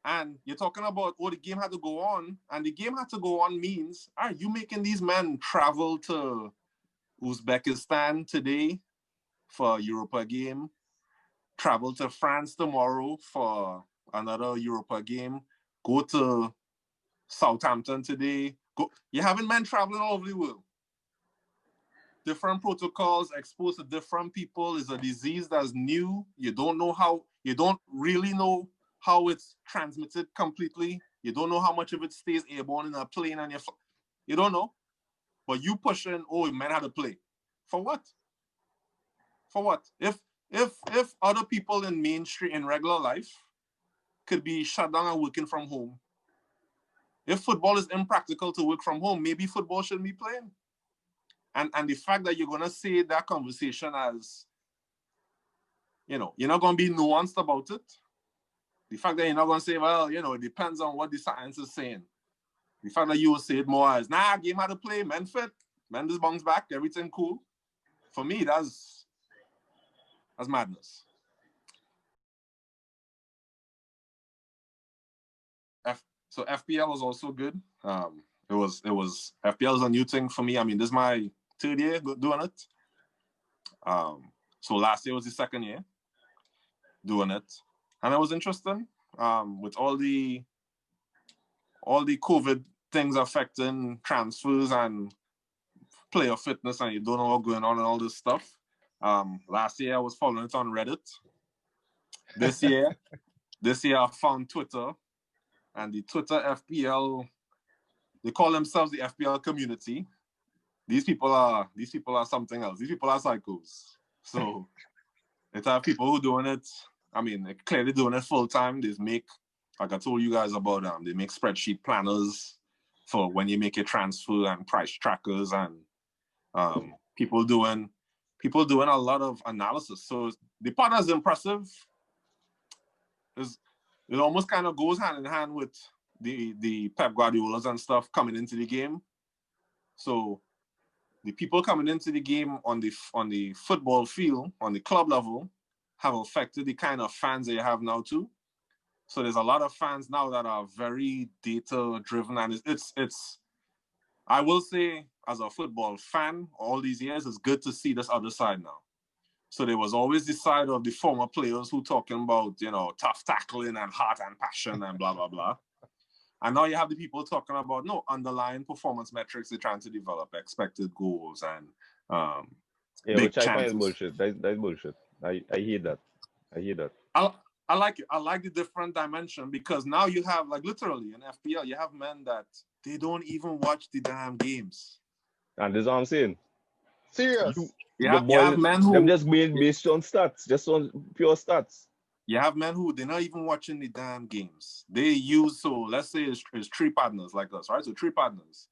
And you're talking about, oh, the game had to go on. And the game had to go on means, are you making these men travel to Uzbekistan today for a Europa game, travel to France tomorrow for another Europa game, go to Southampton today. You're having men traveling all over the world. Different protocols exposed to different people. Is a disease that's new. You don't really know how it's transmitted completely. You don't know how much of it stays airborne in a plane and you don't know. But you pushing, oh, men have to play. For what? For what? If other people in mainstream, in regular life, could be shut down and working from home, if football is impractical to work from home, maybe football shouldn't be playing. And the fact that you're going to say that conversation as, you're not going to be nuanced about it. The fact that you're not going to say, well, it depends on what the science is saying. The fact that you will say it more as, nah, game had to play, men fit, men just bounce back, everything cool. For me, that's madness. So FPL was also good. FPL is a new thing for me. I mean, this is my 3rd year doing it. So last year was the 2nd year doing it, and it was interesting. With all the COVID things affecting transfers and player fitness, and you don't know what's going on and all this stuff. Last year I was following it on Reddit. This year I found Twitter, and the Twitter FPL, they call themselves the FPL community. These people are something else. These people are psychos. So it's have people who doing it. I mean, they're clearly doing it full time. They make, like I told you guys about, they make spreadsheet planners for when you make a transfer and price trackers, and people doing a lot of analysis. So the part that's impressive is it almost kind of goes hand in hand with the Pep Guardiolas and stuff coming into the game. So the people coming into the game on the football field, on the club level, have affected the kind of fans that you have now too. So there's a lot of fans now that are very data driven, and it's I will say, as a football fan all these years, it's good to see this other side now. So there was always the side of the former players who talking about, tough tackling and heart and passion and blah, blah, blah. And now you have the people talking about, no, underlying performance metrics they're trying to develop, expected goals and big which I find chances. bullshit. That's bullshit. I hear that. I like it. I like the different dimension, because now you have, like, literally in FPL, you have men that they don't even watch the damn games. And this is what I'm saying. Serious. You have men who... Them just based on stats, just on pure stats. You have men who, they're not even watching the damn games. They use, so let's say it's 3 partners like us, right? So 3 partners.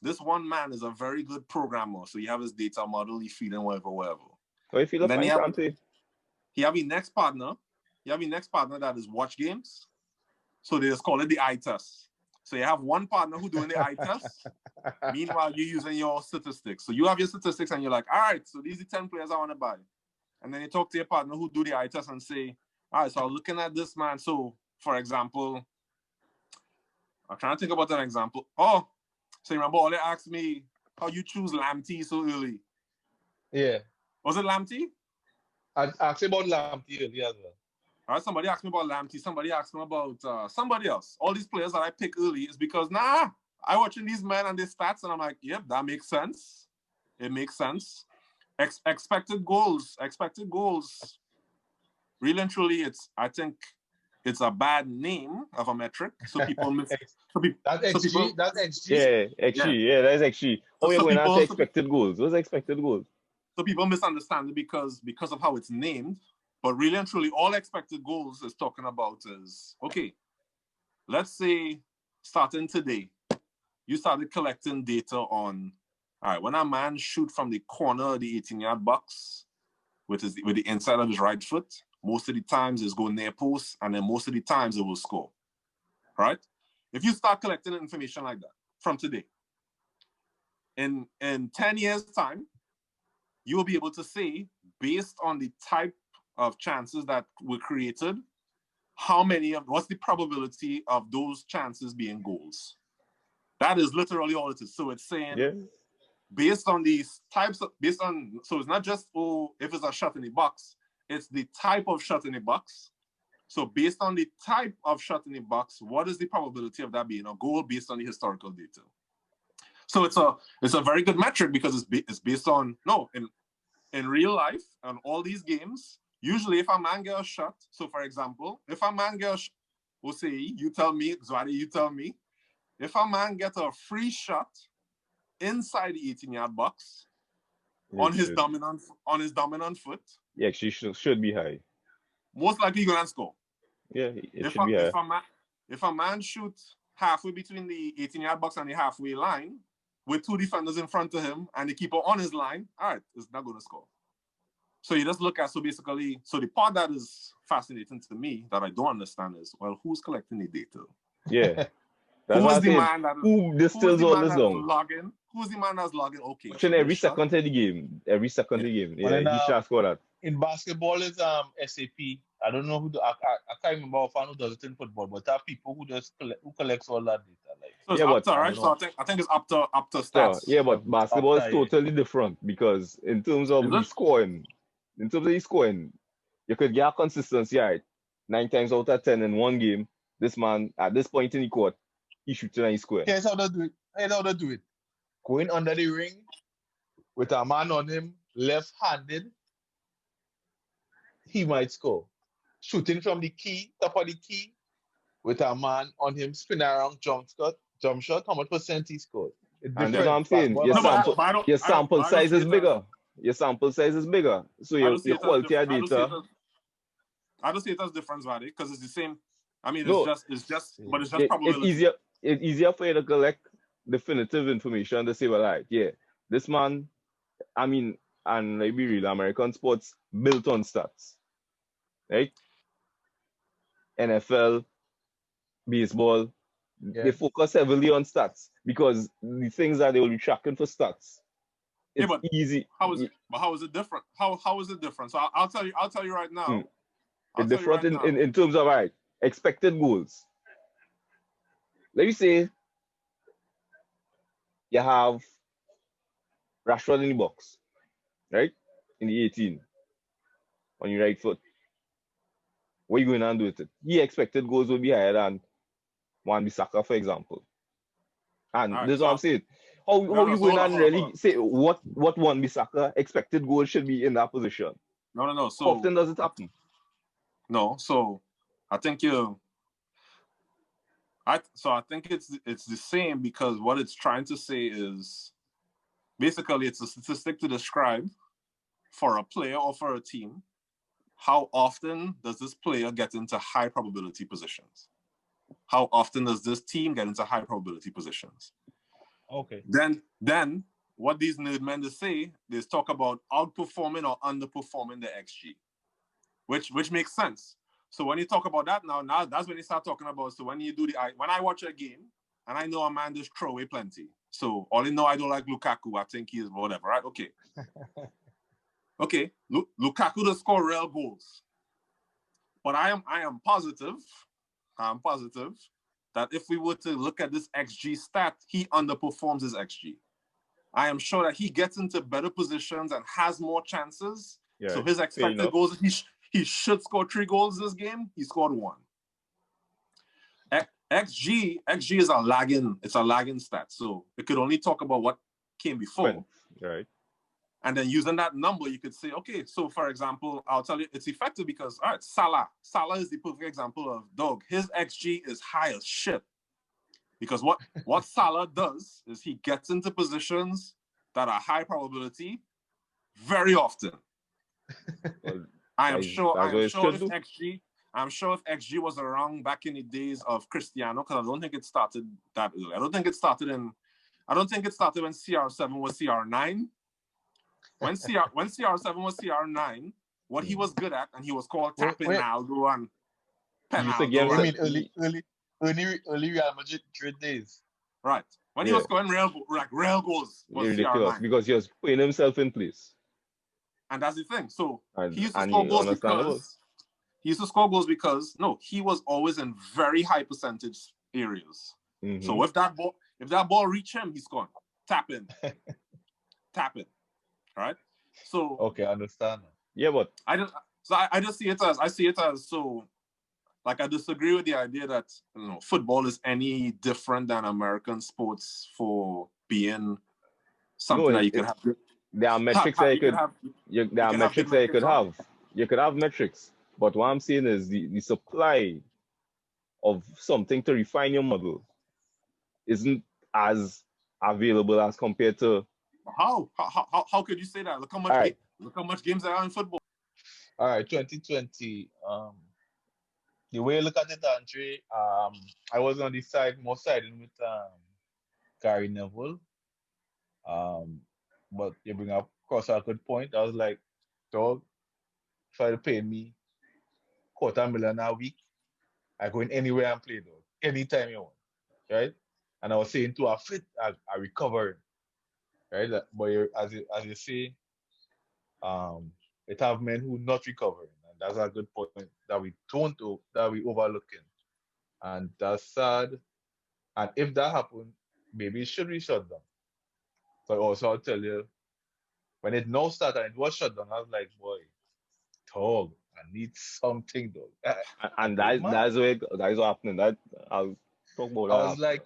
This one man is a very good programmer. So you have his data model, he feeding whatever. So if you Then he have the next partner. You have the next partner that is watch games. So they just call it the eye test. So you have one partner who doing the eye test. Meanwhile, you're using your statistics. So you have your statistics and you're like, all right, so these are 10 players I want to buy. And then you talk to your partner who do the eye test and say, all right, so I'm looking at this man. So, for example, I'm trying to think about an example. Oh, so you remember all they asked me how you choose Lamptey so early? Yeah. Was it Lamptey? I asked about Lamptey earlier as well. All right, somebody asked me about Lamptey. Somebody asked me about somebody else. All these players that I pick early is because, I watching these men and their stats, and I'm like, yep, that makes sense. It makes sense. Expected goals. Really and truly, I think it's a bad name of a metric. So people miss. That's XG. That's XG. Yeah, XG. Yeah, that's XG. Oh, you're going after expected goals. Those are expected goals. So people misunderstand it because of how it's named. But really and truly, all expected goals is talking about is, okay, let's say starting today, you started collecting data on, all right, when a man shoot from the corner of the 18-yard box with the inside of his right foot, most of the times it's going near post, and then most of the times it will score, right? If you start collecting information like that from today, in 10 years' time, you will be able to say, based on the type of chances that were created, what's the probability of those chances being goals? That is literally all it is. So it's saying based on these types of, so it's not just, if it's a shot in the box, it's the type of shot in the box. So based on the type of shot in the box, what is the probability of that being a goal based on the historical data? So it's a very good metric because it's based on, in real life, on all these games, usually if a man gets a shot, so for example, if a man gets, Osei, you tell me, Zwade, you tell me, if a man gets a free shot inside the 18-yard box on his dominant foot, she should be high. most likely going to score. Yeah, it should be high. If a man shoots halfway between the 18-yard box and the halfway line, with two defenders in front of him and the keeper on his line, all right, it's not going to score. So you just look at, so the part that is fascinating to me that I don't understand is, well, who's collecting the data? Yeah. Who is the man that distills all this down? logging? Who's the man that's logging? Okay. Watching every second of the game. Every second of the game. Yeah, he should score that. In basketball, is SAP. I don't know I can't remember a fan who does it in football, but there are people who collects all that data. So it's right? So I think it's up to stats. Yeah, but basketball is totally different because in terms of the scoring, you could get consistency, right? 9 times out of 10 in one game, this man at this point in the court, he shoots and he scores. Here's how they do it. Going under the ring with a man on him, left-handed, he might score. Shooting from the key, top of the key, with a man on him, spin around jump shot, how much percent he scored? And that's what I'm saying. Your sample size is bigger. Your sample size is bigger. So your quality of data. I don't see it as different, Zwade, because it's the same. I mean, it's just probability. It's easier for you to collect definitive information to say, well, right, yeah, this man, I mean, and like be real, American sports built on stats, right? NFL, baseball, they focus heavily on stats because the things that they will be tracking for stats. It's easy. How is it different? How is it different? So I'll tell you right now. It's different in terms of expected goals. Let me say you have Rashford in the box, right? In the 18 on your right foot. What are you going to do with it? He expected goals will be higher than Wan-Bissaka, for example. And this is what I'm saying. How you going to really say what Wan-Bissaka expected goals should be in that position? No. So how often does it happen? No, so I think I think it's the same because what it's trying to say is basically it's a statistic to describe for a player or for a team how often does this player get into high probability positions? How often does this team get into high probability positions? Okay. Then what these nerdmen say is talk about outperforming or underperforming the XG, which makes sense. So when you talk about that now that's when you start talking about. So when I watch a game and I know a man just throw away plenty. So all in all, I don't like Lukaku. I think he is whatever, right? Okay. Okay. Lukaku does score real goals, but I am positive. I'm positive that if we were to look at this XG stat, he underperforms his XG. I am sure that he gets into better positions and has more chances. Yeah, so his expected goals, he should score 3 goals this game. He scored 1. XG is a lagging stat. So it could only talk about what came before. Right. And then using that number, you could say, okay, so for example, I'll tell you it's effective because, all right, Salah is the perfect example of dog. His XG is high as shit. Because what Salah does is he gets into positions that are high probability very often. Well, I'm sure if XG was around back in the days of Cristiano, because I don't think it started that early. I don't think it started when CR7 was CR9. When CR7 was CR9, what he was good at, and he was called tapping Naldo and Penaldo. I mean early Real Madrid days. Right. When he was scoring real goals was ridiculous CR9. Because he was putting himself in place. And that's the thing. So And, he used to and score you goals understandable. because he was always in very high percentage areas. Mm-hmm. So if that ball reach him, he's gone. Tap in. All right. So Okay, I understand. Yeah, but I just see it as so. Like, I disagree with the idea that football is any different than American sports for being something that you could have. there are metrics that there are metrics that you could have. You could have metrics, but what I'm saying is the supply of something to refine your model isn't as available as compared to. How could you say that? Look how much games there are in football. All right, 2020. The way you look at it, Andre, I was on the side, more siding with Gary Neville. But you bring up across a good point. I was like, dog, try to pay me $250,000 a week. I go in anywhere and play, dog. Anytime you want. Right? And I was saying to a fit, I recover. Right? But as you say, it have men who not recovering. And that's a good point that we overlooking. And that's sad. And if that happened, maybe it should be shut down. So also I'll tell you, when it now started and it was shut down, I was like, boy, dog, I need something, dog. And that's what happening. That I'll talk about that. I was like,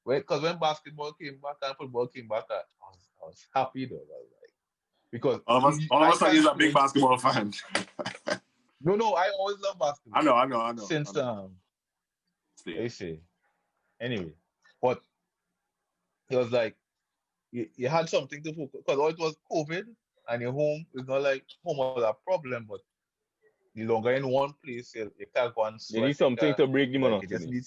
because when basketball came back and football came back, I was happy, though. I was like, because all of us are a big basketball fan. No, I always love basketball. I know. Since they say, anyway, but it was like you had something to focus because it was COVID and your home is not like home was a problem, but the longer in one place, you can't go and you need something to break the monotony. You just need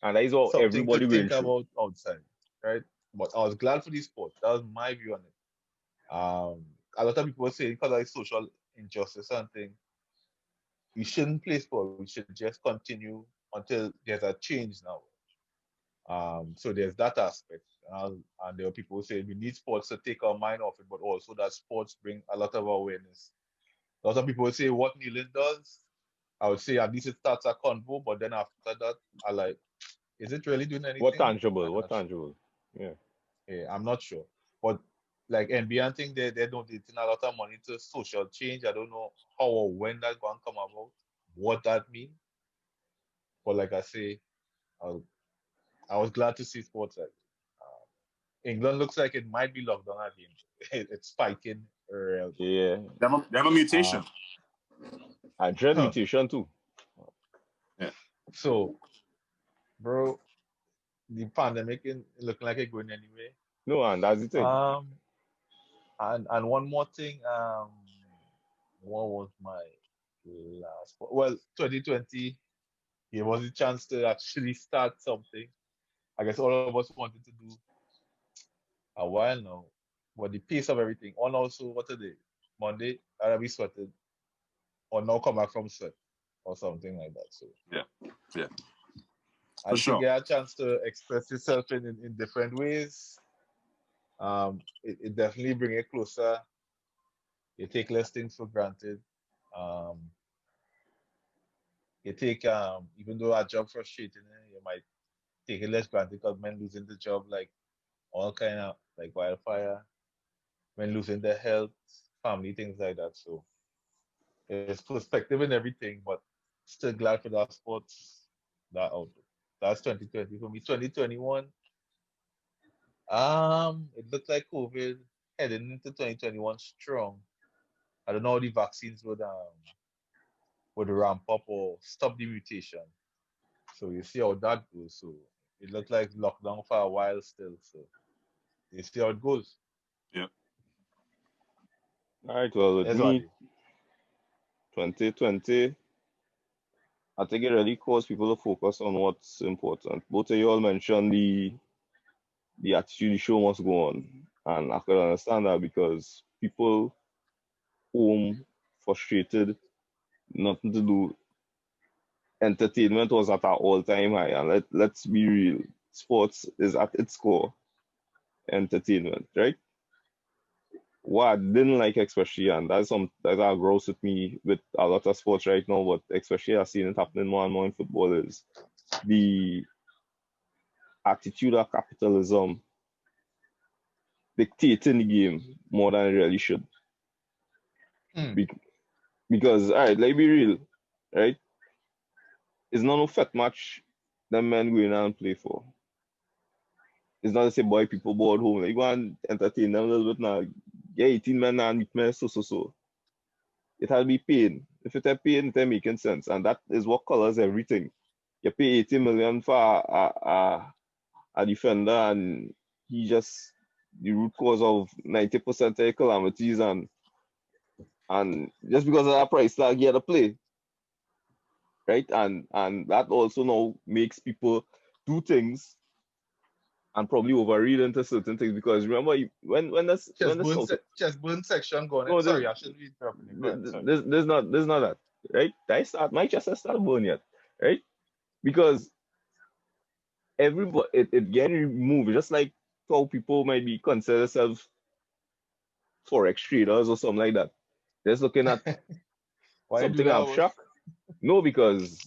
and that is what everybody to going think through. about outside, right? But I was glad for the sport. That was my view on it. A lot of people say because of social injustice and thing, we shouldn't play sport. We should just continue until there's a change now. So there's that aspect. And there are people who say we need sports to take our mind off it, but also that sports bring a lot of awareness. A lot of people say what kneeling does, I would say at least it starts a convo, but then after that, I like, is it really doing anything? What tangible? Sure. Yeah, I'm not sure. But like NBA and thing, they're donating a lot of money to social change. I don't know how or when that's going to come about, what that means. But like I say, I was glad to see sports like England looks like it might be locked down again. It's spiking. Yeah. They have a mutation. I dread mutation too. Yeah. So, bro, the pandemic looking like it's going anyway. No, and that's the thing. And one more thing, what was my last? Well, 2020, it was a chance to actually start something. I guess all of us wanted to do a while now, but the pace of everything. On also, what today? Monday, I'll be sweated, or now come back from sweat, or something like that. So yeah. I think you get a chance to express yourself in different ways. It definitely bring it closer. You take less things for granted. You take even though our job frustrating, you might take it less granted because men losing the job like all kind of like wildfire, men losing their health, family, things like that. So there's perspective in everything, but still glad for that sports, that outlook. That's 2020 for me. 2021. It looked like COVID heading into 2021 strong. I don't know how the vaccines would ramp up or stop the mutation. So you see how that goes. So it looked like lockdown for a while still. So you see how it goes. Yeah. All right. Well, with me, 2020, I think it really caused people to focus on what's important. Both of you all mentioned the attitude show must go on, and I could understand that because people home frustrated, nothing to do. Entertainment was at an all-time high, and let's be real, sports is at its core entertainment, right? what I didn't like especially, and that's that grows with me with a lot of sports right now, but especially I've seen it happening more and more in football is the attitude of capitalism dictating the game more than it really should. Hmm. Because all right, let's be real, right? It's not no fat match them men going out and play for. It's not to say boy people board home. Like, you go and entertain them a little bit now. Yeah, 18 men and meet men so. It has to be pain. If it has pain, it ain't making sense. And that is what colors everything. You pay 80 million for a defender and he just the root cause of 90% of the calamities and just because of that price tag you had to play. Right? And that also now makes people do things and probably overread into certain things because remember when the scout Chest burn section going. no Sorry, I shouldn't be interrupting you. Go ahead. Sorry. there's not that right. I start my chest has started burn yet, right? Because everybody it getting removed just like how people might be consider themselves forex traders or something like that. Just looking at Why you do something that? I'm shocked. No, because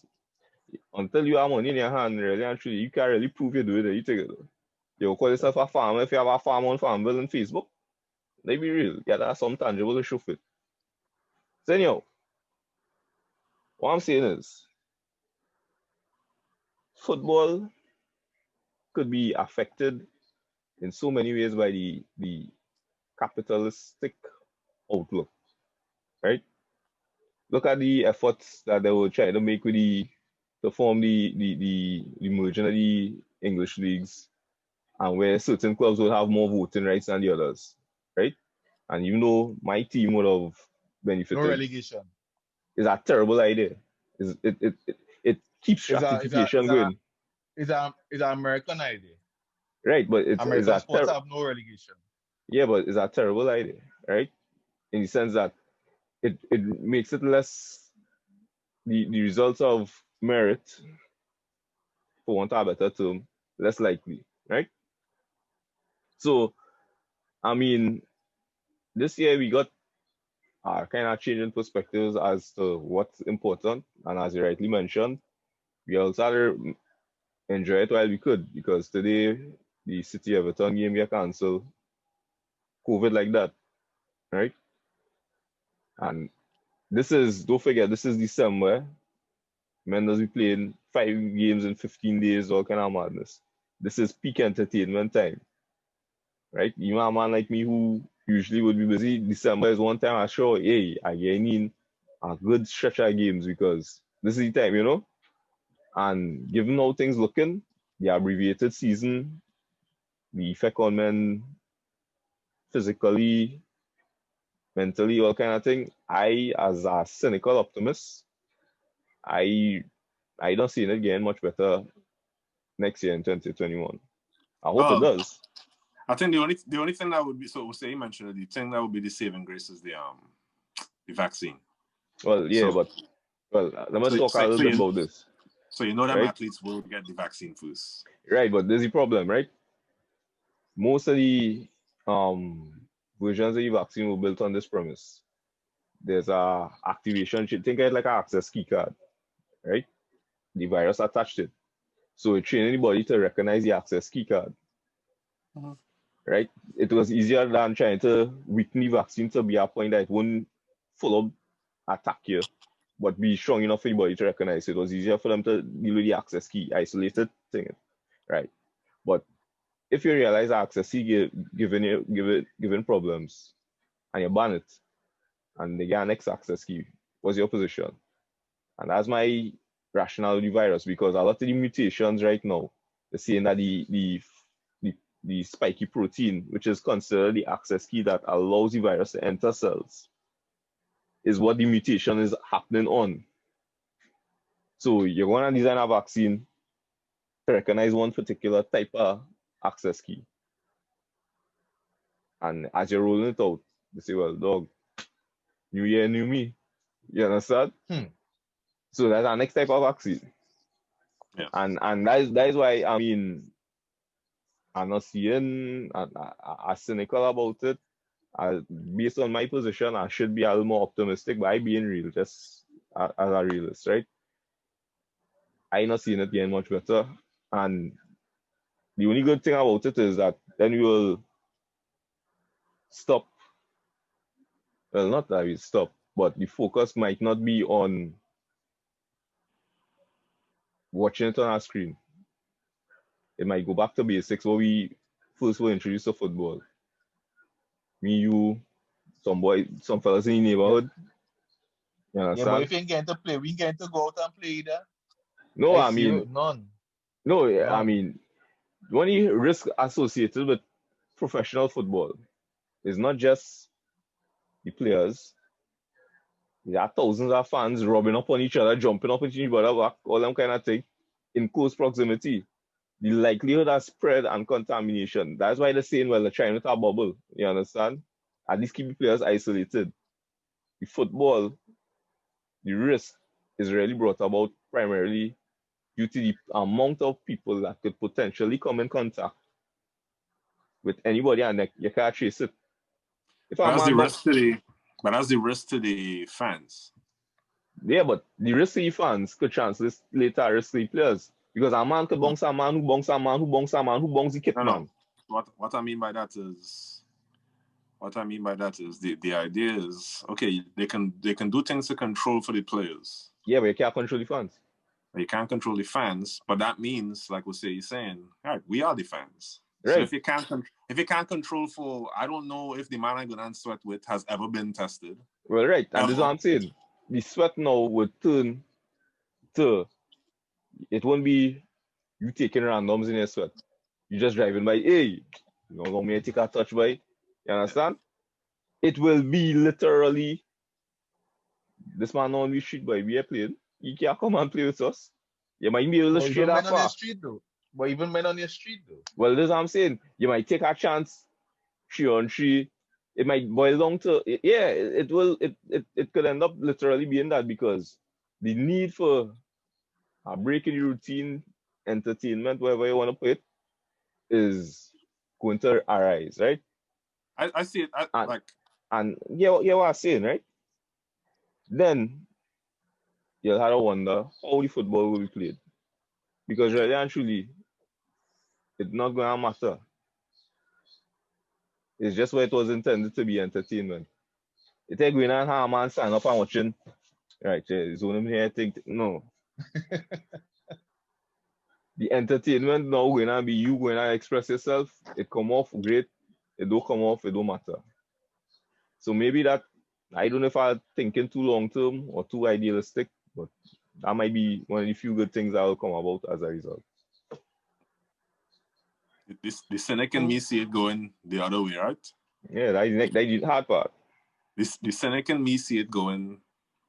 until you have money in your hand, really and truly, you can't really prove you do it. You take it. You call yourself a farmer if you have a farm on Farmville on Facebook. They be real. Yeah, that's some tangible to show it. So anyhow, what I'm saying is football could be affected in so many ways by the capitalistic outlook, right? Look at the efforts that they were trying to make with to form the merging of the English leagues and where certain clubs will have more voting rights than the others, right? And even though my team would have No benefited, relegation. it's a terrible idea. It keeps stratification going, It's an American idea. right? But American sports have no relegation. yeah, but it's a terrible idea, right? In the sense that it makes it less the results of merit, for want of a better term, less likely, right? So I mean, this year we got kind of changing perspectives as to what's important, and as you rightly mentioned, we also had to enjoy it while we could because today the City Everton game got cancelled, COVID like that, right? And don't forget, this is December. Men does be playing 5 games in 15 days, all kind of madness. This is peak entertainment time, right? You a man like me who usually would be busy. December is one time I show, hey, I get in a good stretch of games because this is the time, And given how things looking, the abbreviated season, the effect on men physically, mentally, all kind of thing. I, as a cynical optimist, I I don't see it getting much better next year in 2021. I hope it does. I think the only thing that would be, so Osei mentioned it, the thing that would be the saving grace is the vaccine. Well, yeah, but let me talk a little bit about this. So them right? athletes will get the vaccine first. Right, but there's the problem, right? Most of the versions of the vaccine were built on this premise. There's a activation chip. Think of it like an access key card, right? The virus attached it. So it trained anybody to recognize the access key card. Right? It was easier than trying to weaken the vaccine to be a point that it wouldn't full up attack you, but be strong enough for anybody to recognize it. It was easier for them to deal with the access key, isolated thing. Right. But if you realize access key giving problems and you ban it and they get an next access key, what's your position? And that's my rationale with the virus because a lot of the mutations right now, they're saying that the spiky protein, which is considered the access key that allows the virus to enter cells, is what the mutation is happening on. So you're going to design a vaccine to recognize one particular type of access key. And as you're rolling it out, you say, well, dog, new year, new me. You understand? So that's our next type of vaccine. Yeah. And that is why, I mean, I'm not seeing as cynical about it Based on my position, I should be a little more optimistic, but I being real, just as a realist, right? I not seeing it getting much better. And the only good thing about it is that then we will stop. Well, not that we stop, but the focus might not be on watching it on our screen. It might go back to basics where we first were introduced to football. Me, you, some fellas in the neighborhood. You Yeah, understand? but if you ain't getting to play, we ain't getting to go out and play either. No, I Zero, mean, none. no, I None. mean, the only risk associated with professional football is not just the players. There are thousands of fans rubbing up on each other, jumping up on each other, all them kind of thing in close proximity. The likelihood of spread and contamination. That's why they're saying, well, they're trying with a bubble. You understand? At least keep the players isolated. The football, the risk is really brought about primarily due to the amount of people that could potentially come in contact with anybody and you can't trace it. If But a that's the man risk to the fans. Yeah, but the risk to the fans could translate later risk to the players. Because a man could bounce a man who bounce a man who bounce a man who bounce the kit No, man. no. What I mean by that is the idea is okay, they can do things to control for the players. Yeah, but you can't control the fans. You can't control the fans, but that means, like you're saying, all right, we are the fans. Right. So if you can't control for, I don't know if the man I'm gonna sweat with has ever been tested. Well, right, and this is what I'm saying. The sweat now would turn to, it won't be you taking randoms in your sweat. You just driving by, hey, you don't want me to take a touch by. You understand? It will be literally, this man on the street boy, we are playing. You can't come and play with us. You might be able to Or straight even that men on your far. street though. But even men on your street though. Well, this is what I'm saying. You might take a chance 3-on-3. It might boil down to it could end up literally being that because the need for a break in the routine, entertainment, whatever you want to put it, is going to arise, right? I see it and what I'm saying, right? Then you'll have to wonder how the football will be played. Because really and truly, it's not gonna matter. It's just where it was intended to be entertainment. It ain't going on how a man stand up and watching. Right, it's only here think no. The entertainment now going to be you going to express yourself. It come off great. It don't come off, it don't matter. So maybe that, I don't know if I'm thinking too long term or too idealistic, but that might be one of the few good things that will come about as a result. The cynic in me see it going the other way, right? Yeah, that's the hard part. The cynic in me see it going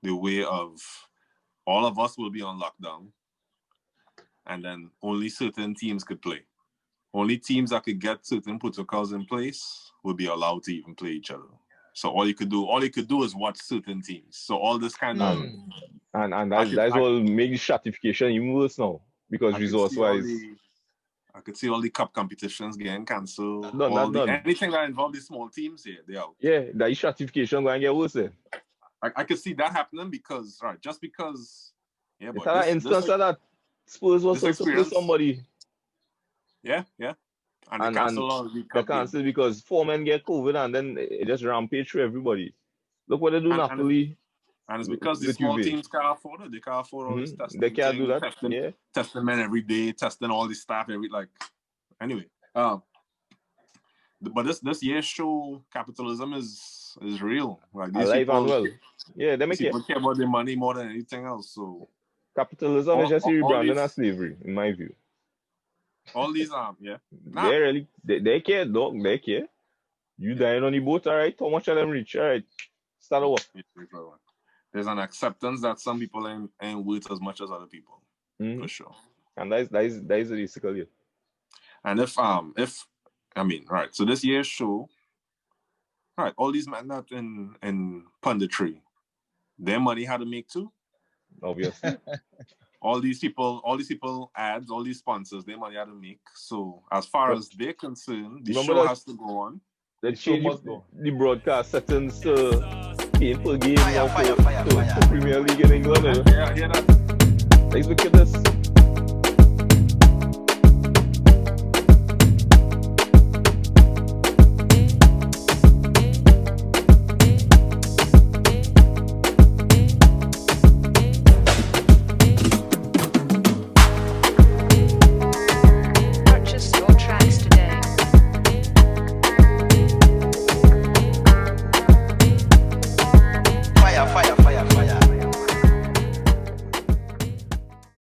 the way of all of us will be on lockdown, and then only certain teams could play. Only teams that could get certain protocols in place will be allowed to even play each other. So all you could do is watch certain teams. So all this kind of and that's what will make the stratification even worse now because resource wise. I could see all the cup competitions getting cancelled. Anything that involves the small teams here, they out. Yeah, that stratification going to get worse there. I could see that happening because, right, just because. Yeah, but an instance of that Spurs was supposed to play somebody. Yeah. And they canceled because 4 men get COVID and then it just rampage through everybody. Look what they do Napoli. And it's because the small teams can't afford it. They can't afford all this testing. They can't do that. Testing men every day, testing all the staff anyway. But this year's show, capitalism is real. Like these alive people, and well. Yeah, they make people care about their money more than anything else. So capitalism is just rebranding as slavery, in my view. All these they care, dog. They care. You dying on the boat, all right? How much of them reach? All right, start a walk. There's an acceptance that some people ain't worth as much as other people, for sure. And that is basically it. And if right. So this year's show, right? All these men that in punditry, their money had to make too. Obviously. all these people ads, all these sponsors, their money had to make. So as far as they're concerned, the show has to go on. They The show change must go. the broadcast settings to paying per game Fire, now fire, for fire, fire. Premier League in England. Yeah, I hear that. Let's look at this.